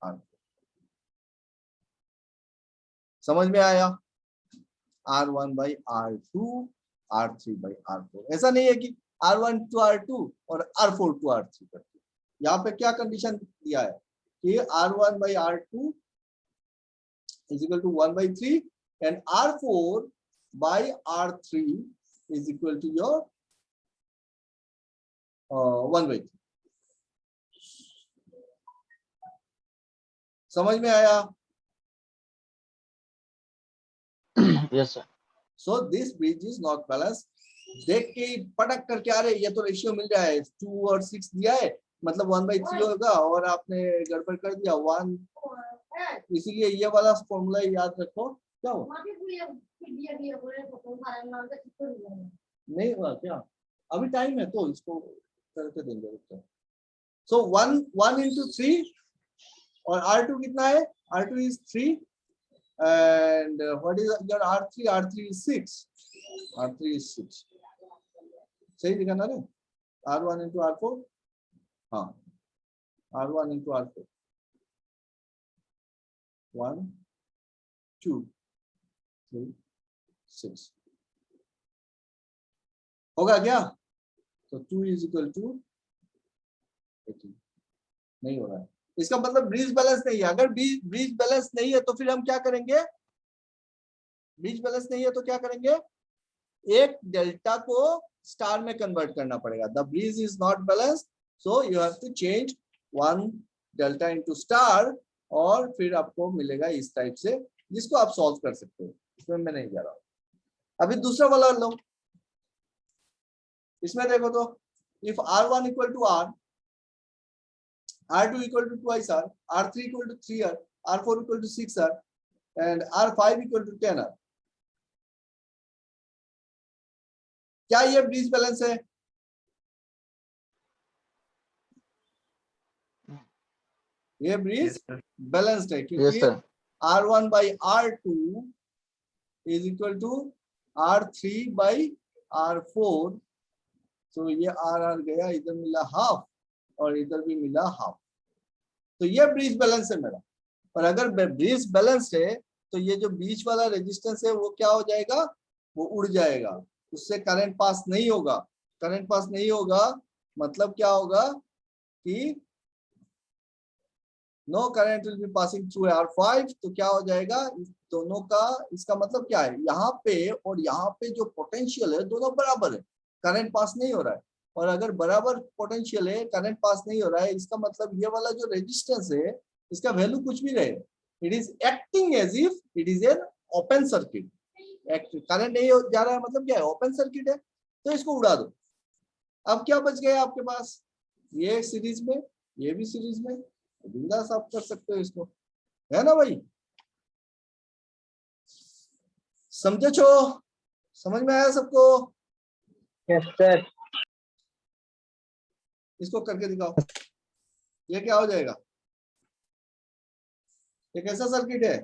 R4। समझ में आया? R1 by R2, R3 by R4। ऐसा नहीं है कि R1 to R2 और R4 to R3 करते। यहाँ पे क्या कंडीशन दिया है कि R1 by R2 is equal to 1/3 and R4 by R3 is equal to your 1/3। समझ में आया? Yes, sir. So this bridge is not balance. देख के ही पटक करके आ रहे ये तो रेशियो मिल रहा है 2 और 6 दिया है, मतलब 1/3 होगा, और आपने गड़बड़ कर दिया 1, इसीलिए ये वाला फॉर्मूला याद रखो। क्या हो नहीं हुआ क्या, अभी टाइम है तो इसको करके देंगे। सो 1 into 3 और R2 कितना है, R2 is 3 and what is your R3? R3 is 6, R3 is 6, सही लिखा ना रे, R1 into R4, हाँ R1 into R4, 1 2 3 6 होगा क्या, तो 2 is equal to 18, नहीं हो रहा है, इसका मतलब ब्रिज बैलेंस नहीं है। अगर ब्रिज बैलेंस नहीं है तो फिर हम क्या करेंगे, ब्रिज बैलेंस नहीं है तो क्या करेंगे, एक डेल्टा को स्टार में कन्वर्ट करना पड़ेगा। The bridge is not balance, so you have to change 1 delta into star, और फिर आपको मिलेगा इस टाइप से, जिसको आप सॉल्व कर सकते हो, इसमें मैं नहीं जा रहा हूं। अभी दूसरा वाला लो, इसमें देखो तो if R1 equal to R, R2 equal to twice R, R3 equal to 3R, R4 equal to 6R, and R5 equal to 10R, क्या ये ब्रिज बैलेंस है? ये ब्रिज Yes, sir. बैलेंस्ड है, क्योंकि R1 by R2 is equal to R3 by R4, तो ये R गया, इधर मिला हाफ और इधर भी मिला हाफ, तो ये ब्रिज बैलेंस है मेरा। और अगर ब्रिज बैलेंस है तो ये जो बीच वाला रेजिस्टेंस है वो क्या हो जाएगा, वो उड़ जाएगा, उससे करंट पास नहीं होगा। करंट पास नहीं होगा मतलब क्या होगा कि no current will be passing through R5, तो क्या हो जाएगा, इस दोनों का, इसका मतलब क्या है, यहाँ पे और यहाँ पे जो पोटेंशियल है दोनों बराबर है, करंट पास नहीं हो रहा है। और अगर बराबर पोटेंशियल है, करंट पास नहीं हो रहा है, इसका मतलब ये वाला जो रेजिस्टेंस है इसका वैल्यू कुछ भी रहे, it is acting as if it is an open circuit. Current नहीं जा रहा है मतलब क्या है, ओपन सर्किट है, तो इसको उड़ा दो। अब क्या बच गया आपके पास, ये सीरीज में, ये भी सीरीज में, बिंदास आप कर सकते हो इसको, है ना भाई, समझे छो, समझ में आया सबको? Yes sir. इसको करके दिखाओ, ये क्या हो जाएगा, ये कैसा सर्किट है,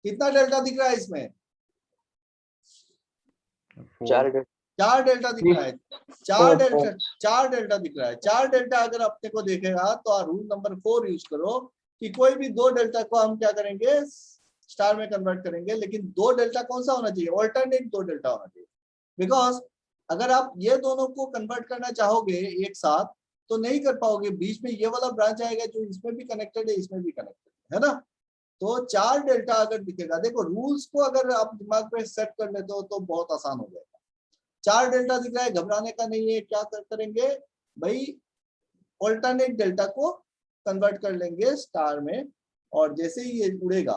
कितना डेल्टा दिख रहा है इसमें, 4. 4 डेल्टा दिख रहा है, 4 डेल्टा दिख रहा है। 4 डेल्टा अगर अपने को देखेगा तो रूल नंबर 4 यूज करो कि कोई भी 2 डेल्टा को हम क्या करेंगे, स्टार में कन्वर्ट करेंगे, लेकिन 2 डेल्टा कौन सा होना चाहिए, ऑल्टरनेट 2 डेल्टा होना चाहिए। बिकॉज अगर आप ये दोनों को कन्वर्ट करना चाहोगे एक साथ तो नहीं कर पाओगे, बीच में ये वाला ब्रांच आएगा जो इसमें भी कनेक्टेड है, इसमें भी कनेक्टेड है ना। तो 4 डेल्टा अगर दिखेगा, देखो रूल्स को अगर आप दिमाग पे सेट कर लेते हो तो बहुत आसान हो जाएगा। 4 डेल्टा दिख रहा है, घबराने का नहीं है, क्या करेंगे भाई, ऑल्टरनेट डेल्टा को कन्वर्ट कर लेंगे स्टार में, और जैसे ही ये उड़ेगा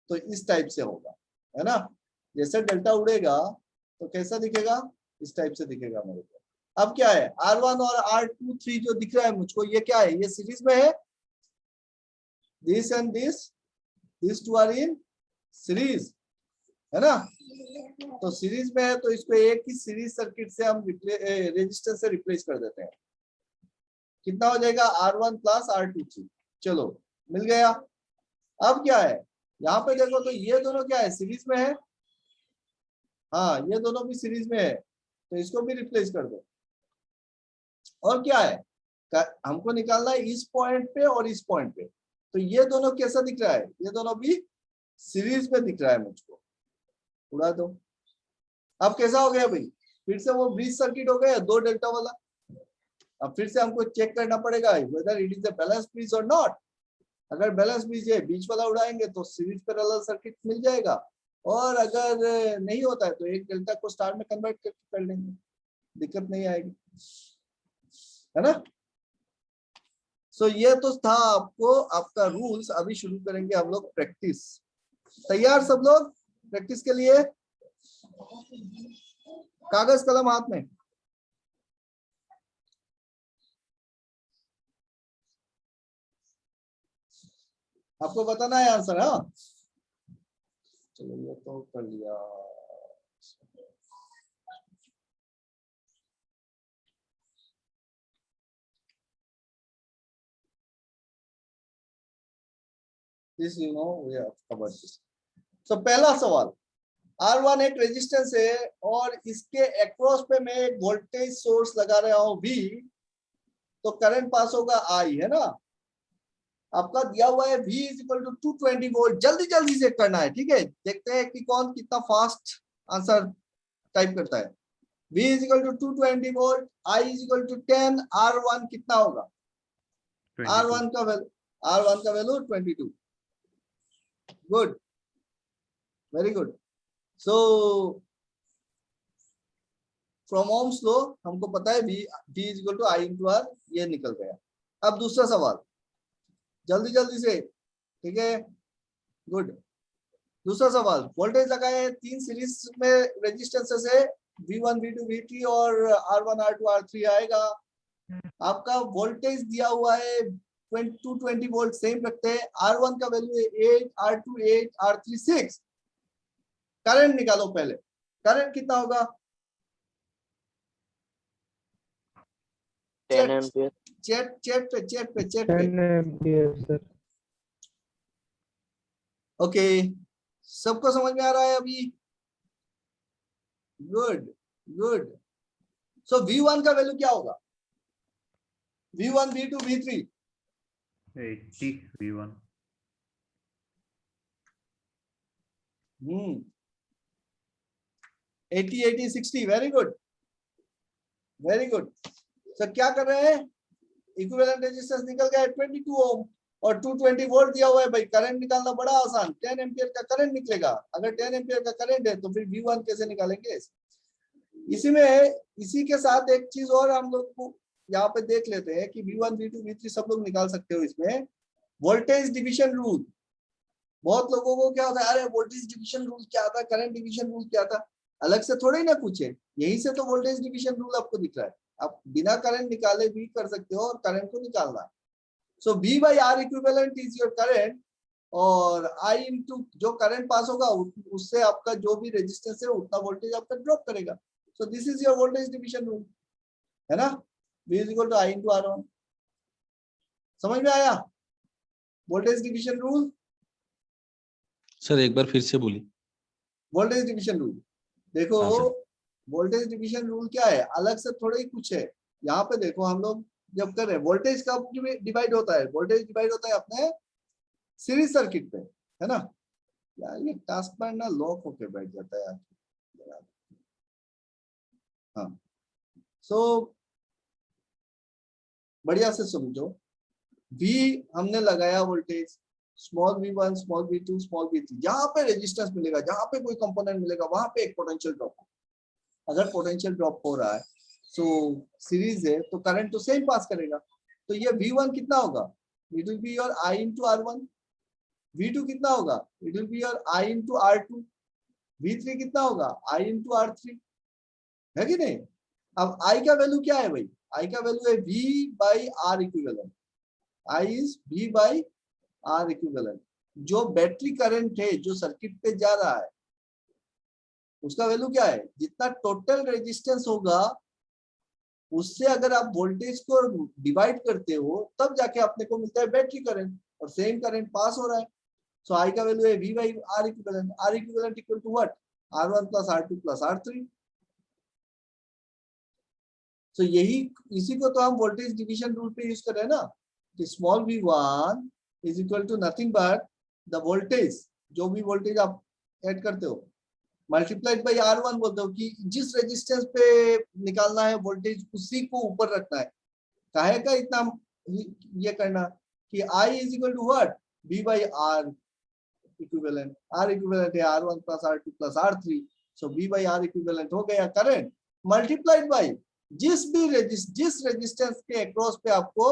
तो इस टाइप से होगा, है ना। जैसे डेल्टा उड़ेगा तो कैसा दिखेगा, इस टाइप से दिखेगा मेरे को। अब क्या है, R1 और R2 3 जो दिख रहा है मुझको, ये क्या है, ये सीरीज में है, this and this two are in series, है ना। तो सीरीज में है तो इसको एक ही सीरीज सर्किट से हम रेजिस्टेंस से रिप्लेस कर देते हैं। कितना हो जाएगा, R1 प्लस R2 3, चलो मिल गया। अब क्या है, यहाँ पे देखो तो ये दोनों क्या है, सीरीज में है, हाँ ये दोनों भी सीरीज में है, तो इसको भी रिप्लेस कर दो। और क्या है, हमको निकालना है इस पॉइंट पे और इस पॉइंट पे, तो ये दोनों कैसा दिख रहा है, ये दोनों भी सीरीज में दिख रहा है मुझको, उड़ा दो। अब कैसा हो गया भाई, फिर से वो ब्रिज सर्किट हो गया 2 डेल्टा वाला। अब फिर से हमको चेक करना पड़ेगा whether it is a balance bridge और नॉट। अगर बैलेंस ब्रिज है, बीच वाला उड़ाएंगे तो सीरीज पैरेलल सर्किट मिल जाएगा, और अगर नहीं होता है तो एक डेल्टा को स्टार में कन्वर्ट कर लेंगे, दिक्कत नहीं आएगी, है ना। सो ये तो था आपको आपका रूल्स। अभी शुरू करेंगे हम लोग प्रैक्टिस। तैयार सब लोग? प्रैक्टिस के लिए कागज कलम हाथ में। आपको बताना है आंसर। हाँ चलो ये तो कर लिया। This you know we have covered this. So पहला सवाल, R1 एक रेजिस्टेंस है और इसके अक्रॉस पे मैं एक वोल्टेज सोर्स लगा रहा हूं V, तो करंट पास होगा I, है ना। आपका दिया हुआ है V is equal to 220 volt. जल्दी जल्दी से करना है, ठीक है। देखते हैं कि कौन कितना फास्ट आंसर टाइप करता है। V is equal to 220 volt, I is equal to 10, R1 कितना होगा? 22. R1 का value 22। Good, very good. So from Ohm's law हमको पता है V is equal to I into R, ये निकल गया। अब दूसरा सवाल जल्दी जल्दी से, ठीक है। गुड। दूसरा सवाल, वोल्टेज लगाए 3 सीरीज में रेजिस्टेंसेस है, V1 V2 V3 और R1 R2 R3 आएगा। आपका वोल्टेज दिया हुआ है 220 वोल्ट, सेम रखते हैं। R1 का वैल्यू है 8, R2 8, R3 6। करंट निकालो पहले, करंट कितना होगा? 10 एम्पियर। चेट पे 10 एम्पियर सर। ओके, सबको समझ में आ रहा है अभी? Good good. सो V1 का वैल्यू क्या होगा? V1 V2 V3 80 V1. 80 80 60। Very good very good. Sir क्या कर रहे हैं? इक्विवेलेंट रेजिस्टेंस निकल गया 22 ओम और 220 वोल्ट दिया हुआ है भाई। करंट निकालना बड़ा आसान, 10 एम्पियर का करंट निकलेगा। अगर 10 एम्पियर का करंट है तो फिर V1 कैसे निकालेंगे? इसी के साथ एक चीज और हम लोग को यहाँ पे देख लेते हैं कि V1 V2 V3 सब लोग निकाल सकते हो इसमें। वोल्टेज डिविजन रूल, बहुत लोगों को क्या होता है, अरे वोल्टेज डिविजन रूल क्या था, करंट डिविजन रूल क्या था, अलग से थोड़े ही ना पूछे। यही से तो वोल्टेज डिविजन रूल आपको दिख रहा है। आप बिना करंट निकाले भी कर सकते हो और करंट को निकालना है। सो V by R equivalent is your current, और I इंटू जो करंट पास होगा उससे आपका जो भी रेजिस्टेंस है उतना वोल्टेज आपका ड्रॉप करेगा। So this is your voltage division rule, है ना। V is equal to I into R1। समझ में आया वोल्टेज डिविजन रूल? सर एक बार फिर से बोलिए। वोल्टेज डिविजन रूल देखो, हाँ सर। वोल्टेज डिविजन रूल क्या है, अलग से थोड़ा ही कुछ है। यहाँ पे देखो हम लोग जब कर रहे हैं, वोल्टेज कब डिवाइड होता है? वोल्टेज डिवाइड होता है अपने सीरीज सर्किट पे, है ना। यार ये टास्क पैड ना लॉक होके बैठ जाता है यार। हाँ सो बढ़िया से समझो। V हमने लगाया voltage, small V1 small V2 small V3। जहां पे रेजिस्टेंस मिलेगा, जहां पे कोई कंपोनेंट मिलेगा, वहां पे एक पोटेंशियल ड्रॉप हो। अगर पोटेंशियल ड्रॉप हो रहा है तो सीरीज है तो करंट तो सेम पास करेगा। तो ये V1 कितना होगा? It will be your I into R1। V2 कितना होगा? It will be your I into R2। V3 कितना होगा? I इंटू R3, है कि नहीं। अब I का वैल्यू क्या है भाई? I का वैल्यू है V by R equivalent. I is V by R equivalent. जो बैटरी करंट है जो सर्किट पे जा रहा है उसका वैल्यू क्या है? जितना टोटल रेजिस्टेंस होगा उससे अगर आप वोल्टेज को डिवाइड करते हो तब जाके अपने को मिलता है बैटरी करंट, और सेम करंट पास हो रहा है। सो I का वैल्यू है V by R equivalent. R equivalent equal to what? R1 plus R2 plus R3। तो इसी को तो हम वोल्टेज डिवीजन रूल पे यूज कर रहे हैं ना, कि small V1 is equal to nothing but the voltage, जो भी वोल्टेज आप ऐड करते हो, मल्टीप्लाइड बाई R1 बोलते हो कि जिस रेजिस्टेंस पे निकालना है वोल्टेज उसी को ऊपर रखना है। काहे का इतना ये करना कि I is equal to what? V by R equivalent. R equivalent है R1 plus R2 plus R3। So V by R equivalent हो गया करंट, मल्टीप्लाइड बाई जिस रेजिस्टेंस के अक्रॉस पे आपको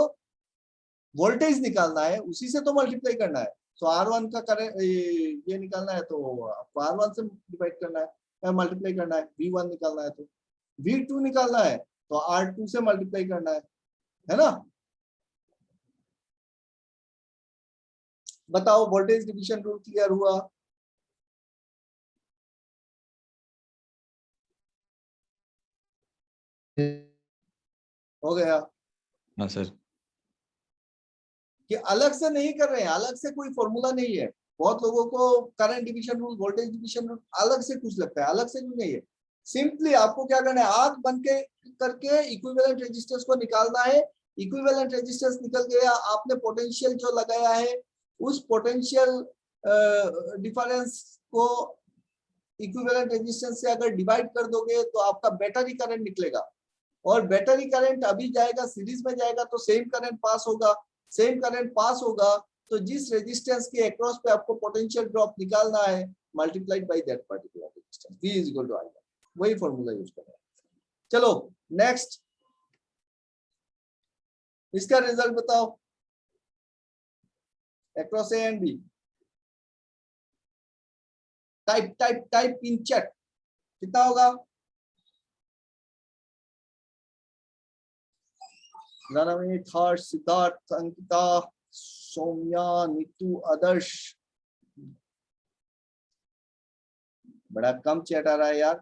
वोल्टेज निकालना है उसी से तो मल्टीप्लाई करना है। तो R1 का करेंट ये निकालना है तो आपको R1 से डिवाइड करना है, मल्टीप्लाई करना है। V1 निकालना है तो V2 निकालना है तो R2 से मल्टीप्लाई करना है ना। बताओ वोल्टेज डिवीजन रूल क्लियर हुआ? हो गया हाँ सर। कि अलग से नहीं कर रहे हैं, अलग से कोई फॉर्मूला नहीं है। बहुत लोगों को current division rule, voltage division rule अलग से कुछ लगता है, अलग से कुछ नहीं है। सिंपली आपको क्या करना है, आंख बंद के करके इक्विवेलेंट रेजिस्टेंस को निकालना है। इक्विवेलेंट रेजिस्टेंस निकल गया, आपने पोटेंशियल जो लगाया है उस पोटेंशियल डिफरेंस को इक्विवेलेंट रेजिस्टेंस से अगर डिवाइड कर दोगे तो आपका बैटरी करंट निकलेगा। और बैटरी करंट अभी जाएगा, सीरीज में जाएगा तो सेम करंट पास होगा। सेम करंट पास होगा तो जिस रेजिस्टेंस के अक्रॉस पे आपको पोटेंशियल ड्रॉप निकालना है, multiplied by that particular resistance, V is equal to I। वही फॉर्मूला यूज करना है। चलो नेक्स्ट, इसका रिजल्ट बताओ across A and B। Type in chat, कितना होगा? रणवीर, हर्ष, सिद्धार्थ, अंकिता, सौम्या, नीतू, आदर्श। बड़ा कम चैट आ रहा है यार।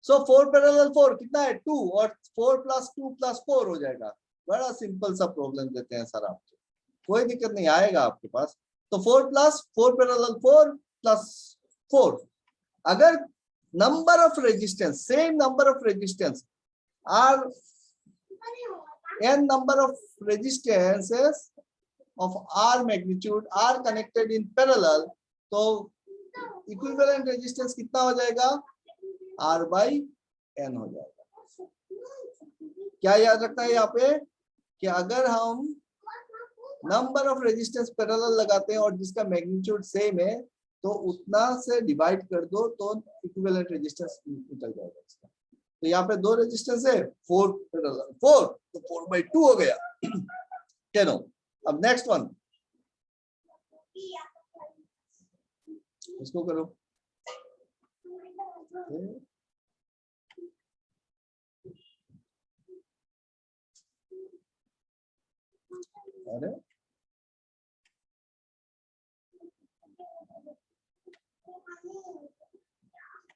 सो 4 पैरेलल 4 कितना है? 2, और 4 + 2 + 4 हो जाएगा। बड़ा सिंपल सा प्रॉब्लम देते हैं सर आपको, कोई दिक्कत नहीं आएगा आपके पास। तो 4 + 4 पैरेलल 4 + 4, अगर number of resistance, same number of resistance R n number of resistances of R magnitude are connected in parallel, तो इक्विवेलेंट रेजिस्टेंस कितना हो जाएगा? R/n हो जाएगा। क्या याद रखना है यहाँ पे कि अगर हम नंबर ऑफ रेजिस्टेंस पैरेलल लगाते हैं और जिसका मैग्नीट्यूड सेम है तो उतना से डिवाइड कर दो तो इक्विवेलेंट रेजिस्टेंस निकल जाएगा इसका। तो यहाँ पे 2 रेजिस्टेंस है, 4 पैरेलल 4, तो 4/2 हो गया। चलो अब नेक्स्ट वन, इसको करो। अरे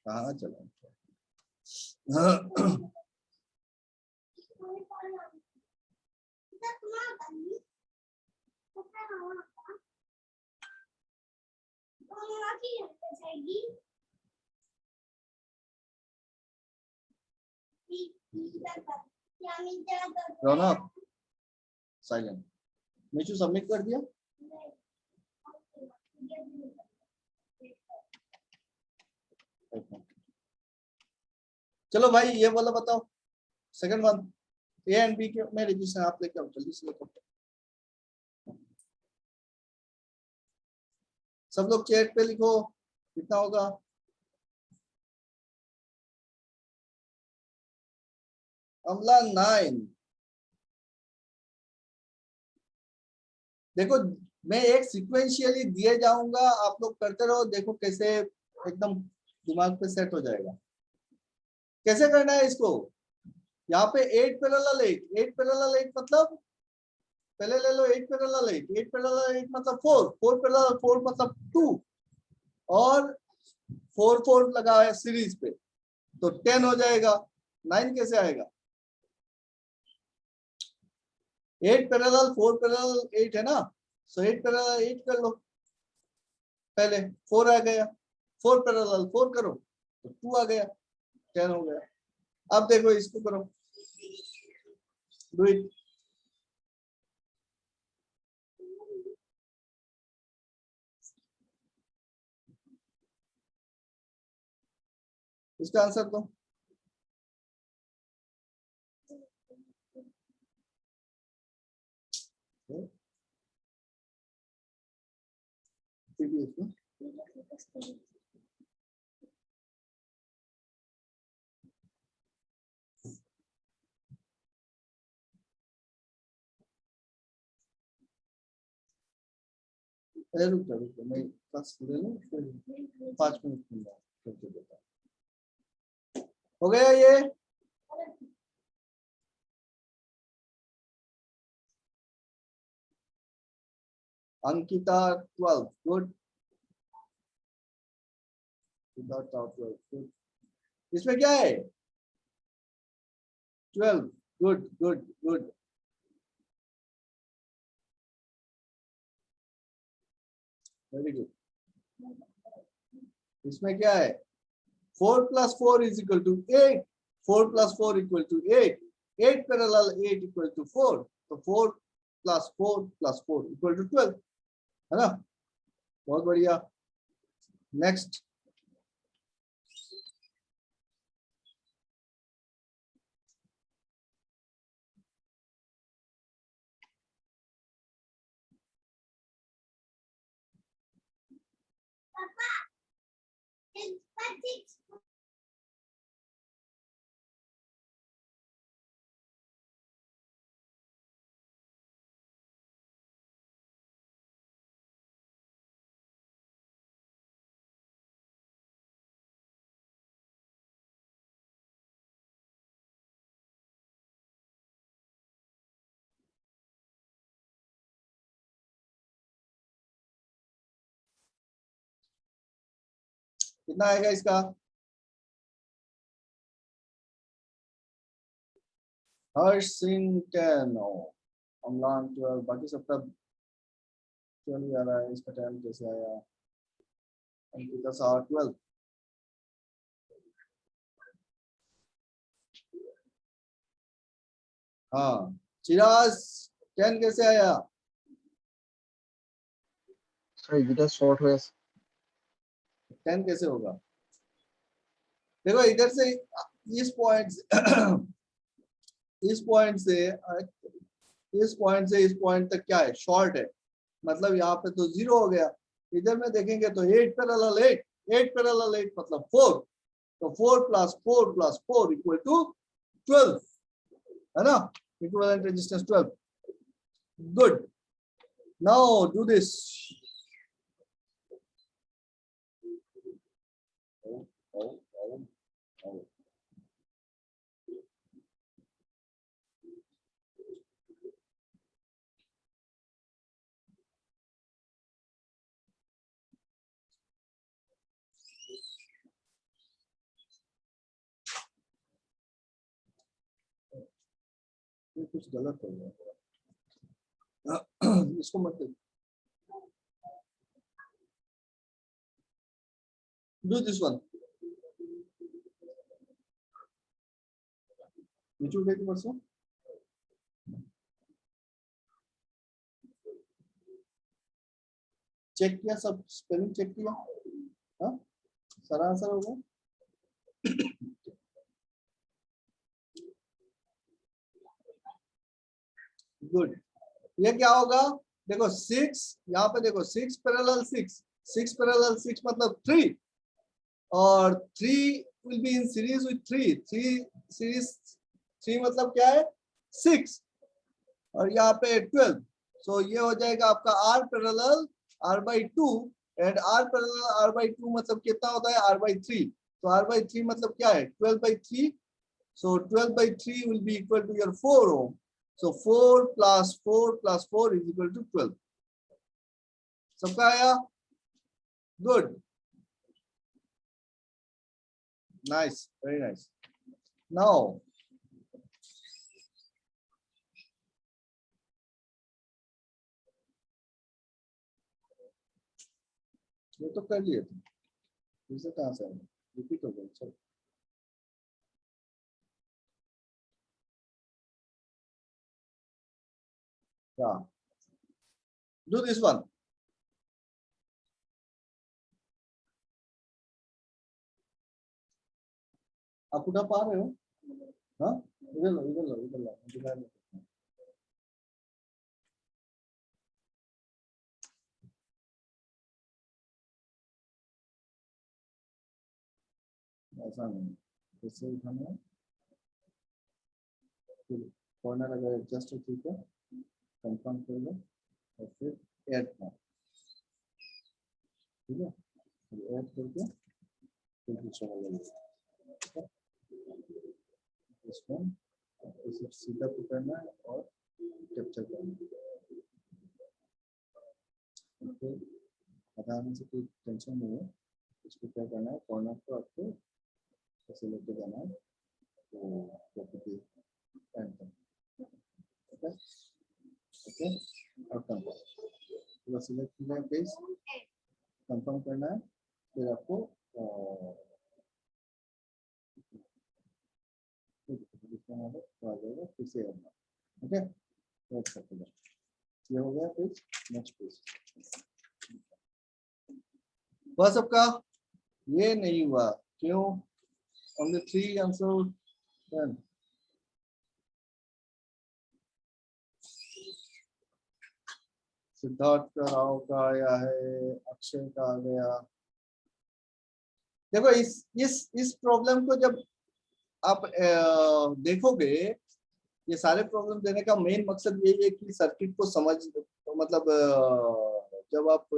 कहाँ चला? रौनक साइलेंट। मीशू सबमिट कर दिया? चलो भाई ये वाला बताओ, second one, A and B के में रजिस्टर आप लेके आओ, जल्दी से लेकर। सब लोग चैट पे लिखो कितना होगा। अमला 9। देखो मैं एक सिक्वेंशियली दिए जाऊंगा, आप लोग करते रहो, देखो कैसे एकदम दिमाग पे सेट हो जाएगा। कैसे करना है इसको? यहाँ पे 8 पैरेलल 8 पैरेलल 8 मतलब पहले ले लो 8 पैरेलल 8 पैरेलल 8 मतलब 4 पैरेलल 4 मतलब 2, और 4 लगा है सीरीज पे तो 10 हो जाएगा। 9 कैसे आएगा? 8 पैरेलल 4 पैरेलल 8 है ना, सो 8 पैरेलल 8 कर लो, पहले 4 आ गया, 4 पैरेलल 4 करो तो 2 आ गया, 10 हो गया। अब देखो इसको करो, डू इट। इसका आंसर दो। अरे रुक जा मैं क्लास ले लूं फिर 5 मिनट में करके देता हूं। हो गया ये? अंकिता 12 गुड। Top 12 good. इसमें क्या है? 12 good good good. Very good. इसमें क्या है? 4 plus 4 is equal to 8. 4 plus 4 equal to 8. 8 parallel 8 equal to 4. तो 4 plus 4 plus 4 equal to 12. है ना? बहुत बढ़िया। नेक्स्ट। कितना आएगा इसका? हर्ष सिंह 10, अमलान 12, बाकी सबका 12 आ रहा है। इसका 10 कैसे आया? अंकिता 12। हाँ चिराज 10 कैसे आया? सर ये शॉर्ट हुआ 10 कैसे होगा? देखो इधर से इस पॉइंट इस पॉइंट से इस पॉइंट तक क्या है? शॉर्ट है, मतलब यहाँ पे तो 0 हो गया। इधर में देखेंगे तो 8 पैरेलल 8, 8 पैरेलल 8 मतलब 4, तो 4 plus 4 plus 4 equal to 12, है ना? Equivalent resistance 12। Good. Now do this. ये कुछ गलत हो गया, इसको मत do this one. Did you take it also? Check किया सब? स्पेलिंग चेक किया? हाँ सारा आंसर हो गया? गुड। ये क्या होगा? देखो 6, यहाँ पे देखो 6 पैरेलल 6, 6 पैरेलल 6 मतलब 3, और 3 will be in series with 3, 3 series 3 मतलब क्या है? 6, और यहाँ पे 12, सो ये हो जाएगा आपका r parallel r/2, and r parallel r/2 मतलब कितना होता है? r/3, तो r/3 मतलब क्या है? 12/3, so 12/3 will be equal to your 4 ohm. So 4 plus 4 plus 4 is equal to 12. सबका आया? Good. Nice, very nice. Now ये तो कर लिए थे, इसे कहाँ से आया? रिपीट हो गया। चलो yeah, do this one. आप उठा पा रहे हो? हाँ इधर लो इधर लो इधर लो, इधर लो। ऐसा नहीं, इससे उठाना है, फिर कॉर्नर अगर एडजस्ट हो ठीक है, कंफर्म कर लो और फिर ऐड कर। ठीक है, ऐड करके फिर दूसरा वाला लेंगे। इसमें इसे सीधा पकड़ना है और कैप्चर करना है। ओके, हटाने से कोई टेंशन नहीं है। इसको क्या करना है, कॉर्नर को आपको ऐसे लेके जाना है, तो प्रॉपर्टी एंड करना। ओके ओके, और कंफर्म सिलेक्ट करना है, पेज कंफर्म करना है, फिर आपको आ जाएगा, फिर से ओके, ये हो गया पेज। नेक्स्ट पेज हुआ सबका? ये नहीं हुआ क्यों? Only 3 answer. देन सिद्धार्थ का, राव का आया है, अक्षय का आ गया। देखो इस प्रॉब्लम को जब आप देखोगे, ये सारे प्रॉब्लम देने का मेन मकसद यही है कि सर्किट को समझ, मतलब जब आप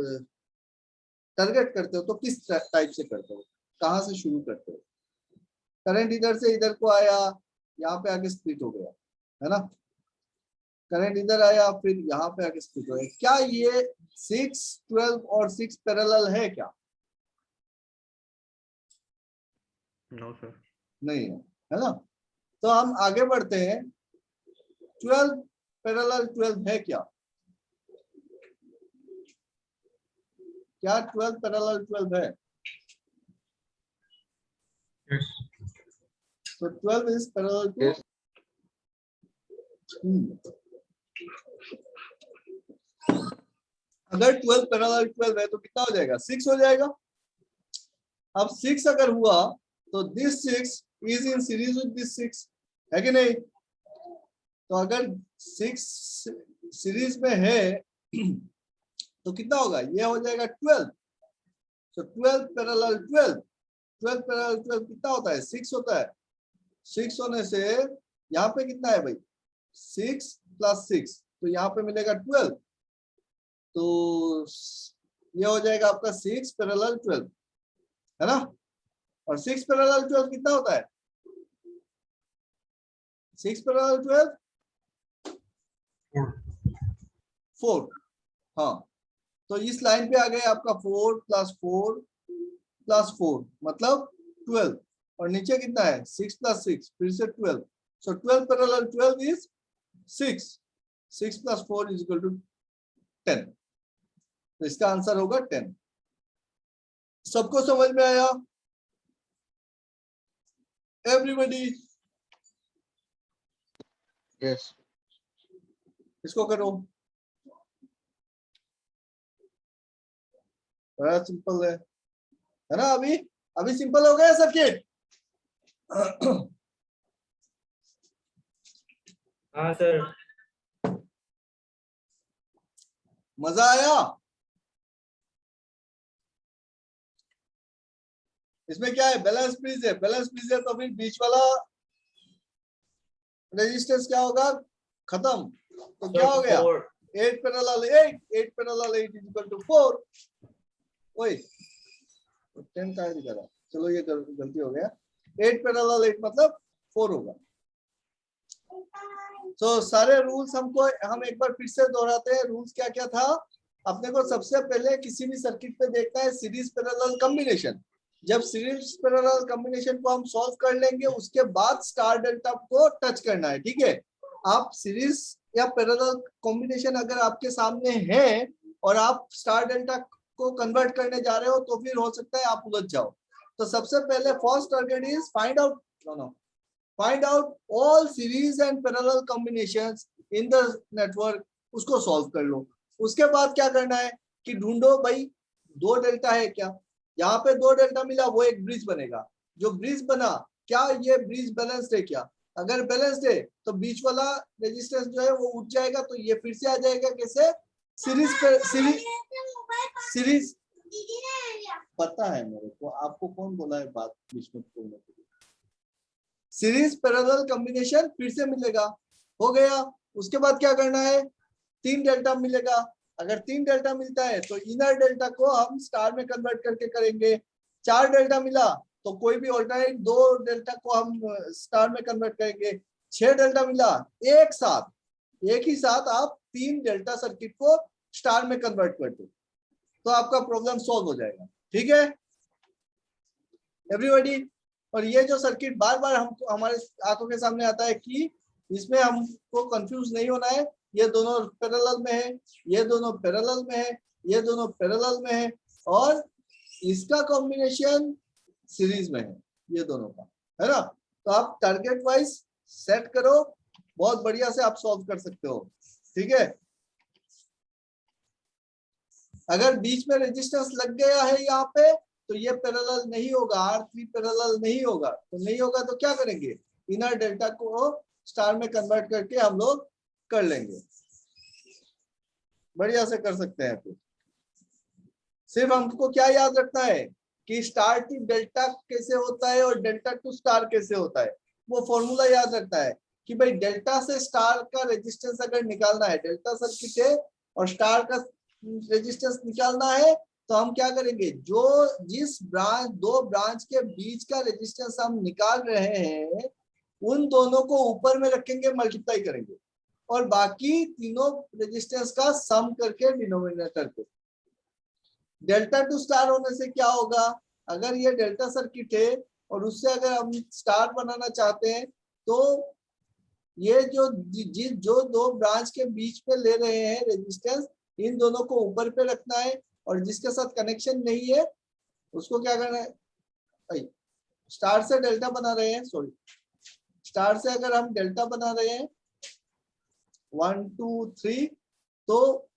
टारगेट करते हो तो किस टाइप से करते हो, कहाँ से शुरू करते हो। करंट इधर से इधर को आया, यहाँ पे आके स्प्लिट हो गया, है ना। करंट इधर आया, फिर यहाँ पे आके स्प्लिट हो गया। क्या ये 6, 12 और 6 पैरेलल है क्या? No sir. नहीं है ना। तो हम आगे बढ़ते हैं। 12 पैरेलल 12 है क्या? क्या 12 पैरेलल 12 है? Yes. So 12 is parallel to Yes. अगर 12 पैरेलल 12 है तो कितना हो जाएगा? 6 हो जाएगा। अब 6 अगर हुआ तो this 6 is in series with this 6, है कि नहीं? तो अगर 6 सीरीज में है तो कितना होगा? ये हो जाएगा 12। तो 12 पैरेलल 12, 12 पैरेलल 12 कितना होता है? 6 होता है। 6 होने से यहाँ पे कितना है भाई? 6 + 6, तो यहाँ पे मिलेगा 12। तो ये हो जाएगा आपका 6 पैरेलल 12, है ना। और 6 पैरेलल 12 कितना होता है? 6 पैरेलल 12 4। हाँ, तो इस लाइन पे आ गए आपका 4 + 4 + 4 मतलब 12, और नीचे कितना है? 6 + 6 फिर से 12। सो 12 पैरेलल 12 इज 6, 6 + 4 = 10। तो इसका आंसर होगा 10। सबको समझ में आया? एवरीबॉडी? Yes. इसको करो, बड़ा सिंपल है ना। अभी सिंपल हो गया सर्किट? हाँ सर। मजा आया? इसमें क्या है? बैलेंस ब्रिज है। बैलेंस ब्रिज है तो फिर बीच वाला रेजिस्टेंस क्या होगा? खत्म। तो क्या हो गया? 8 पैरेलल 8, 8 पैरेलल 8 = 4। ओए 10 का दिखा रहा, चलो ये गलती हो गया। 8 पैरेलल 8 मतलब 4 होगा। तो सारे रूल्स हम एक बार फिर से दोहराते हैं। रूल्स क्या क्या था अपने को? सबसे पहले किसी भी सर्किट पे देखना है सीरीज पैरेलल कॉम्बिनेशन। जब सीरीज पैरेलल कॉम्बिनेशन को हम सॉल्व कर लेंगे, उसके बाद स्टार डेल्टा को टच करना है, ठीक है। आप सीरीज या पैरेलल कॉम्बिनेशन अगर आपके सामने है और आप स्टार डेल्टा को कन्वर्ट करने जा रहे हो तो फिर हो सकता है आप उलझ जाओ। तो सबसे पहले first target is find out all series and parallel combinations in the network, उसको सॉल्व कर लो। उसके बाद क्या करना है कि ढूंढो भाई 2 डेल्टा है क्या। यहाँ पे 2 डेल्टा मिला, वो एक ब्रिज बनेगा। जो ब्रिज बना, क्या ये ब्रिज बैलेंस्ड है क्या? अगर बैलेंस्ड है तो बीच वाला रेजिस्टेंस जो है वो उठ जाएगा, तो ये फिर से आ जाएगा कैसे? सीरीज पता है मेरे को, आपको कौन बोला है बात बीच में बोलने के लिए? सीरीज पैरेलल कॉम्बिनेशन फिर से मिलेगा, हो गया। उसके बाद क्या करना है? 3 डेल्टा मिलेगा, अगर 3 डेल्टा मिलता है तो इनर डेल्टा को हम स्टार में कन्वर्ट करके करेंगे। 4 डेल्टा मिला तो कोई भी ऑल्टरनेट 2 डेल्टा को हम स्टार में कन्वर्ट करेंगे। 6 डेल्टा मिला, एक ही साथ आप 3 डेल्टा सर्किट को स्टार में कन्वर्ट कर दो तो आपका प्रॉब्लम सॉल्व हो जाएगा। ठीक है एवरीबॉडी। और ये जो सर्किट बार बार हमको हमारे आंखों के सामने आता है कि इसमें हमको कंफ्यूज नहीं होना है। ये दोनों पैरेलल में है, ये दोनों पैरेलल में है, ये दोनों पैरेलल में है और इसका कॉम्बिनेशन सीरीज में है, ये दोनों का, है ना। तो आप टारगेट वाइज सेट करो, बहुत बढ़िया से आप सॉल्व कर सकते हो। ठीक है, अगर बीच में रेजिस्टेंस लग गया है यहाँ पे तो ये पैरेलल नहीं होगा, R3 पैरेलल नहीं होगा। तो नहीं होगा तो क्या करेंगे, इनर डेल्टा को स्टार में कन्वर्ट करके हम लोग कर लेंगे, बढ़िया से कर सकते हैं। फिर सिर्फ हमको क्या याद रखना है कि स्टार टू डेल्टा कैसे होता है और डेल्टा टू स्टार कैसे होता है। वो फॉर्मूला याद रखना है कि भाई डेल्टा से स्टार का रेजिस्टेंस अगर निकालना है, डेल्टा सर्किट है और स्टार का रेजिस्टेंस निकालना है तो हम क्या करेंगे, जो जिस ब्रांच, दो ब्रांच के बीच का रेजिस्टेंस हम निकाल रहे हैं उन दोनों को ऊपर में रखेंगे, मल्टीप्लाई करेंगे और बाकी तीनों रेजिस्टेंस का सम करके डिनोमिनेटर पे। डेल्टा टू स्टार होने से क्या होगा, अगर ये डेल्टा सर्किट है और उससे अगर हम स्टार बनाना चाहते हैं तो ये जो दो ब्रांच के बीच में ले रहे हैं रेजिस्टेंस, इन दोनों को ऊपर पे रखना है और जिसके साथ कनेक्शन नहीं है उसको क्या करना है, भाई स्टार से डेल्टा बना रहे हैं, सॉरी स्टार से अगर हम डेल्टा बना रहे हैं 1 2 3, तो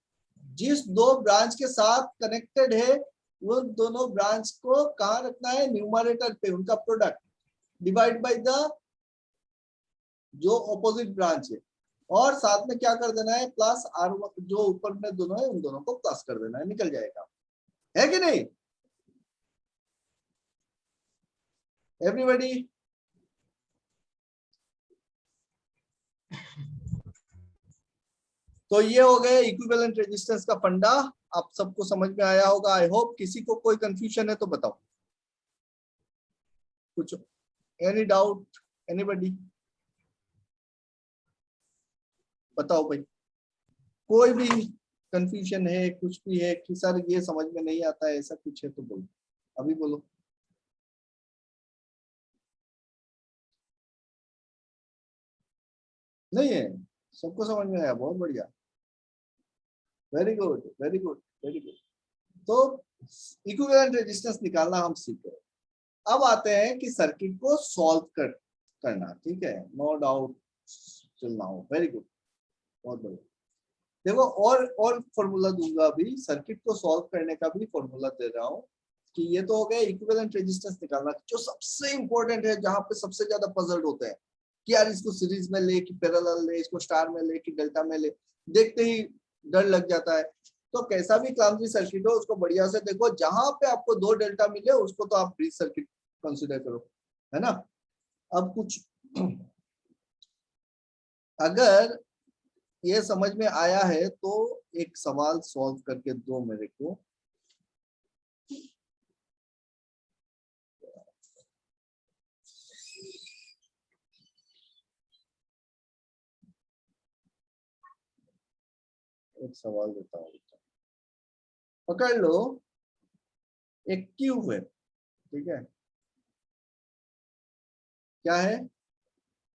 जिस दो ब्रांच के साथ कनेक्टेड है वो दोनों ब्रांच को कहाँ रखना है, न्यूमरेटर पे, उनका प्रोडक्ट डिवाइड बाय द जो ऑपोजिट ब्रांच है और साथ में क्या कर देना है, प्लस आर, जो ऊपर में दोनों है उन दोनों को प्लस कर देना है, निकल जाएगा, है कि नहीं एवरीबॉडी। तो ये हो गए इक्विवेलेंट रेजिस्टेंस का फंडा, आप सबको समझ में आया होगा आई होप। किसी को कोई कंफ्यूजन है तो बताओ, कुछ एनी डाउट, एनीबॉडी बताओ भाई, कोई भी कंफ्यूजन है, कुछ भी है कि सर ये समझ में नहीं आता है, ऐसा कुछ है तो बोलो, अभी बोलो। नहीं है, सबको समझ में आया, बहुत बढ़िया, very good very good very good. तो इक्विवेलेंट रेजिस्टेंस निकालना हम सीख गए। अब आते हैं कि सर्किट को सॉल्व करना, ठीक है, no doubt till now, very good, बहुत बढ़िया। देखो और फॉर्मूला दूंगा अभी, सर्किट को सॉल्व करने का भी फॉर्मूला दे रहा हूँ कि ये तो हो गया इक्विवेलेंट रेजिस्टेंस निकालना, जो सबसे इंपॉर्टेंट है, जहां पे सबसे ज्यादा पजल्ड होते हैं कि यार इसको सीरीज में ले कि पैरेलल ले, इसको स्टार में ले कि डेल्टा में ले, देखते ही डर लग जाता है। तो कैसा भी क्लमजी सर्किट हो उसको बढ़िया से देखो, जहां पे आपको 2 डेल्टा मिले उसको तो आप ब्रिज सर्किट कंसीडर करो, है ना। अब कुछ अगर ये समझ में आया है तो एक सवाल सॉल्व करके दो मेरे को। एक सवाल देता हूँ, पकड़ लो, एक क्यूब है, ठीक है, क्या है,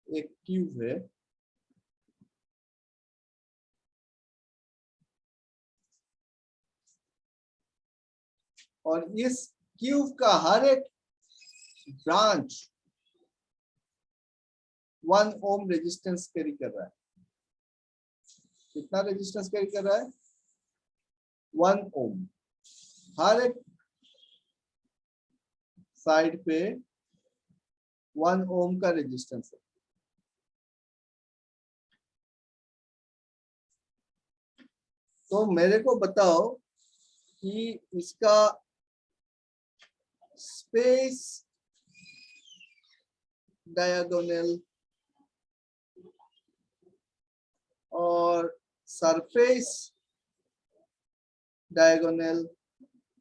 एक क्यूब है और इस क्यूब का हर एक ब्रांच 1 ओम रेजिस्टेंस कैरी कर रहा है। कितना रेजिस्टेंस कैरी कर रहा है, 1 ओम। हर एक साइड पे 1 ओम का रेजिस्टेंस है। तो मेरे को बताओ कि इसका स्पेस डायगोनल और सरफेस डायगोनल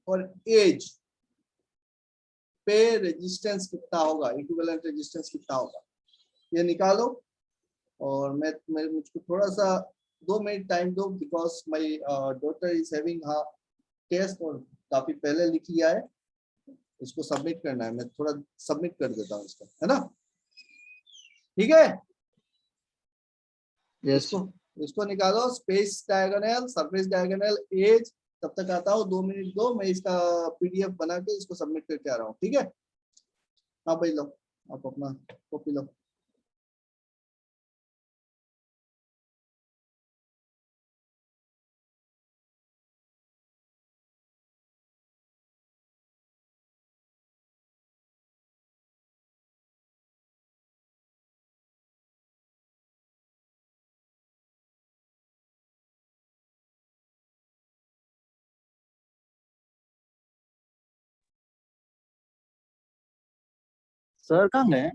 और एज पे रेजिस्टेंस कितना होगा, इक्विवेलेंट रेजिस्टेंस कितना होगा, ये निकालो। और मैं मुझको थोड़ा सा 2 मिनट टाइम दो, because my daughter is having test और काफी पहले लिख लिया है, इसको सबमिट करना है, मैं थोड़ा सबमिट कर देता हूँ इसको, है ना? ठीक है, Yes. इसको निकालो, space diagonal, surface diagonal, edge. तब तक आता हूँ, 2 मिनट दो, मैं इसका पीडीएफ बना के इसको सबमिट करके आ रहा हूँ। ठीक है, हाँ भाई लो, आप अपना कॉपी लो। सर कहाँ गए?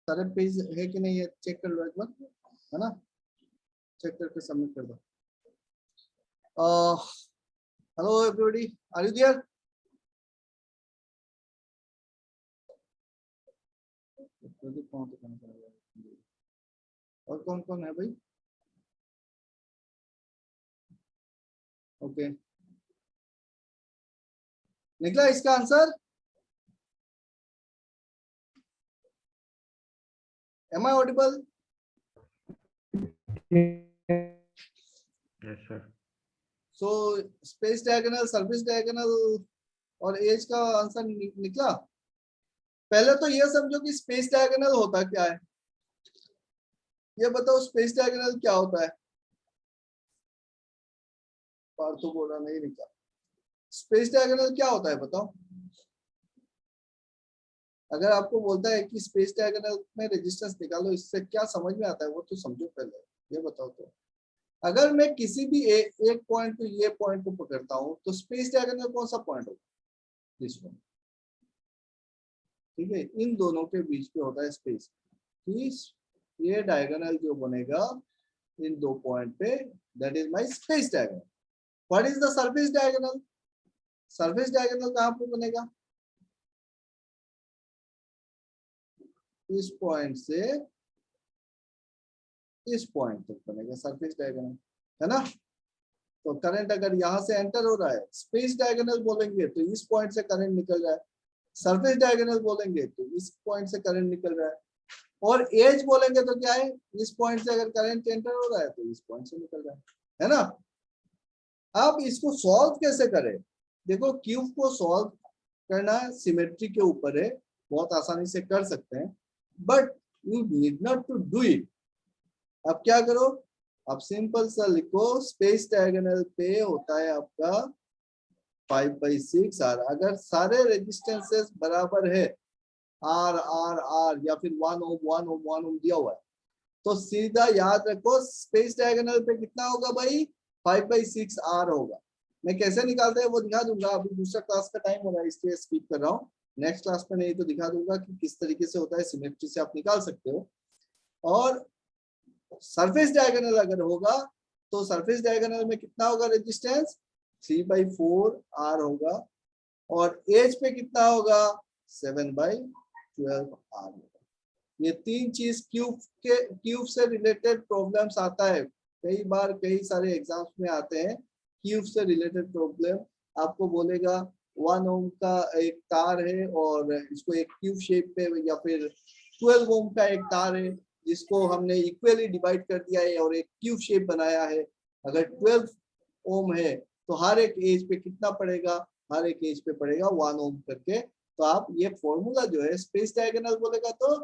सारे पेज है कि नहीं, चेक कर लो एक बार, है ना? चेक करके सबमिट कर दो। Hello everybody, are you there? और कौन कौन है भाई? ओके, निकला इसका answer? Am I audible? Yes, sir. So space diagonal, surface diagonal और एज का आंसर निकला। पहले तो ये समझो कि स्पेस डायगोनल होता क्या है, ये बताओ स्पेस डायगोनल क्या होता है? पार्थो बोला नहीं निकला। स्पेस डायगोनल क्या होता है बताओ? अगर आपको बोलता है कि स्पेस डायगोनल में रेजिस्टेंस निकालो, इससे क्या समझ में आता है वो तो समझो पहले, ये बताओ। तो अगर मैं किसी भी एक पॉइंट को, ये पॉइंट को पकड़ता हूं तो स्पेस डायगोनल कौन सा पॉइंट होगा? दिस वन, ठीक है, इन दोनों के बीच पे होता है स्पेस। ये डायगोनल जो बनेगा इन दो पॉइंट पे, that is my space diagonal. What is the surface diagonal? Surface diagonal कहां पे बनेगा? इस पॉइंट से इस पॉइंट तक बनेगा सरफेस डायगोनल, है ना? तो करंट अगर यहां से एंटर हो रहा है, स्पेस डायगोनल बोलेंगे तो इस पॉइंट से करंट निकल रहा है, सरफेस डायगोनल बोलेंगे तो इस पॉइंट से करंट निकल रहा है, और एज बोलेंगे तो क्या है, इस पॉइंट से अगर करंट एंटर हो रहा है तो इस पॉइंट से निकल रहा है ना? अब इसको सॉल्व कैसे करें? देखो, क्यूब को सॉल्व करना सिमेट्री के ऊपर है, बहुत आसानी से कर सकते हैं, but you need not to do it. अब क्या करो, आप सिंपल सा लिखो, स्पेस डायगोनल पे होता है आपका 5/6 आर। अगर सारे रेजिस्टेंसेस बराबर है, आर आर आर या फिर 1 ओम 1 ओम 1 ओम दिया हुआ है, तो सीधा याद रखो स्पेस डायगोनल पे कितना होगा भाई? 5/6 आर होगा। मैं कैसे निकालते हैं वो दिखा दूंगा, अभी दूसरा क्लास का टाइम हो रहा है इसलिए स्किप कर रहा हूँ। नेक्स्ट क्लास में नहीं तो दिखा दूंगा कि किस तरीके से होता है, सिमेट्री से आप निकाल सकते हो। और सरफेस डायगोनल अगर होगा तो सरफेस डायगोनल में कितना होगा रेजिस्टेंस? 3/4 आर होगा, और एज पे कितना होगा? 7/12 आर होगा। ये तीन चीज क्यूब से रिलेटेड प्रॉब्लम्स आता है, कई बार कई सारे एग्जाम्स में आते हैं क्यूब से रिलेटेड प्रॉब्लम। आपको बोलेगा 1 ओम का एक तार है और इसको एक क्यूब शेप पे, या फिर 12 ओम का एक तार है जिसको हमने इक्वली डिवाइड कर दिया है और एक क्यूब शेप बनाया है। अगर 12 ओम है तो हर एक एज पे कितना पड़ेगा? हर एक एज पे पड़ेगा 1 ओम करके। तो आप ये फॉर्मूला जो है, स्पेस डायगोनल बोलेगा तो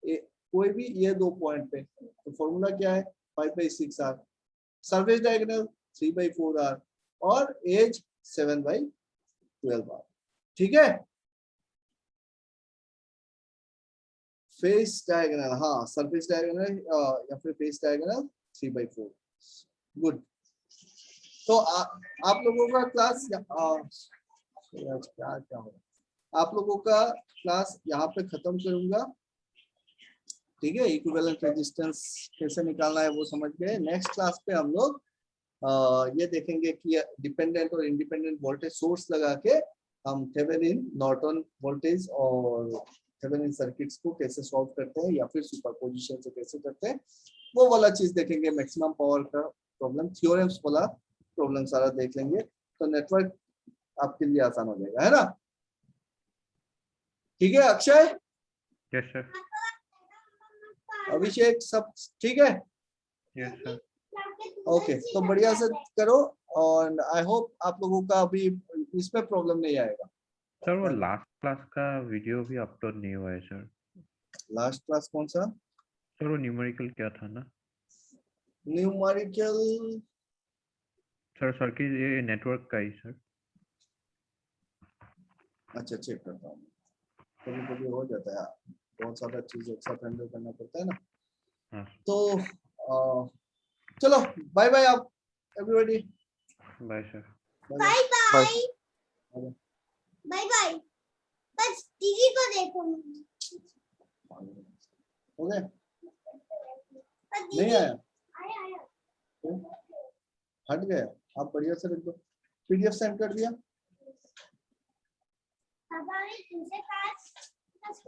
कोई भी ये दो पॉइंट पे, तो फॉर्मूला क्या है? 5/6 आर, सरफेस डायगोनल 3/4 आर, और एज 7/12 आर। ठीक है, फेस डायगोनल, हाँ सरफेस डायगोनल या फिर फेस डायगोनल 3/4। गुड। तो आप लोगों का क्लास क्या क्या हो, आप लोगों का क्लास यहाँ पे खत्म करूंगा। ठीक है, इक्विवेलेंट रेजिस्टेंस कैसे निकालना है वो समझ गए। नेक्स्ट क्लास पे हम लोग ये देखेंगे कि डिपेंडेंट और इंडिपेंडेंट वोल्टेज सोर्स लगा के हम थेवेनिन नॉर्टन वोल्टेज और थेवेनिन सर्किट्स को कैसे सॉल्व करते हैं, या फिर सुपरपोजिशन से कैसे करते हैं, वो वाला चीज देखेंगे। मैक्सिमम पावर का प्रॉब्लम, थ्योरम्स वाला प्रॉब्लम सारा देख लेंगे, तो नेटवर्क आपके लिए आसान हो जाएगा, है ना? ठीक है अक्षय, Yes, sir. अभिषेक, सब ठीक है? Yes, sir. ओके, तो बढ़िया से करो, और आई होप आप लोगों का अभी इसमें प्रॉब्लम नहीं आएगा। सर वो लास्ट क्लास का वीडियो भी अपलोड नहीं हुआ है सर। लास्ट क्लास कौन सा? सर वो न्यूमेरिकल क्या था ना न्यूमेरिकल? सर सर्किट ये नेटवर्क का ही सर। अच्छा, चेक करता हूँ, कभी कभी हो जाता है, बहुत सारा चीज एक साथ हैंडल करना पड़ता है ना। हाँ तो चलो बाय बाय आप everybody, bye sir. Bye bye bye bye. बस दीदी को देखो। हो गया? पर दीदी नहीं आया? आया। हट गया? आप बढ़िया से रख दो, पीडीएफ सेंड कर दिया। हमारे दूसरे पास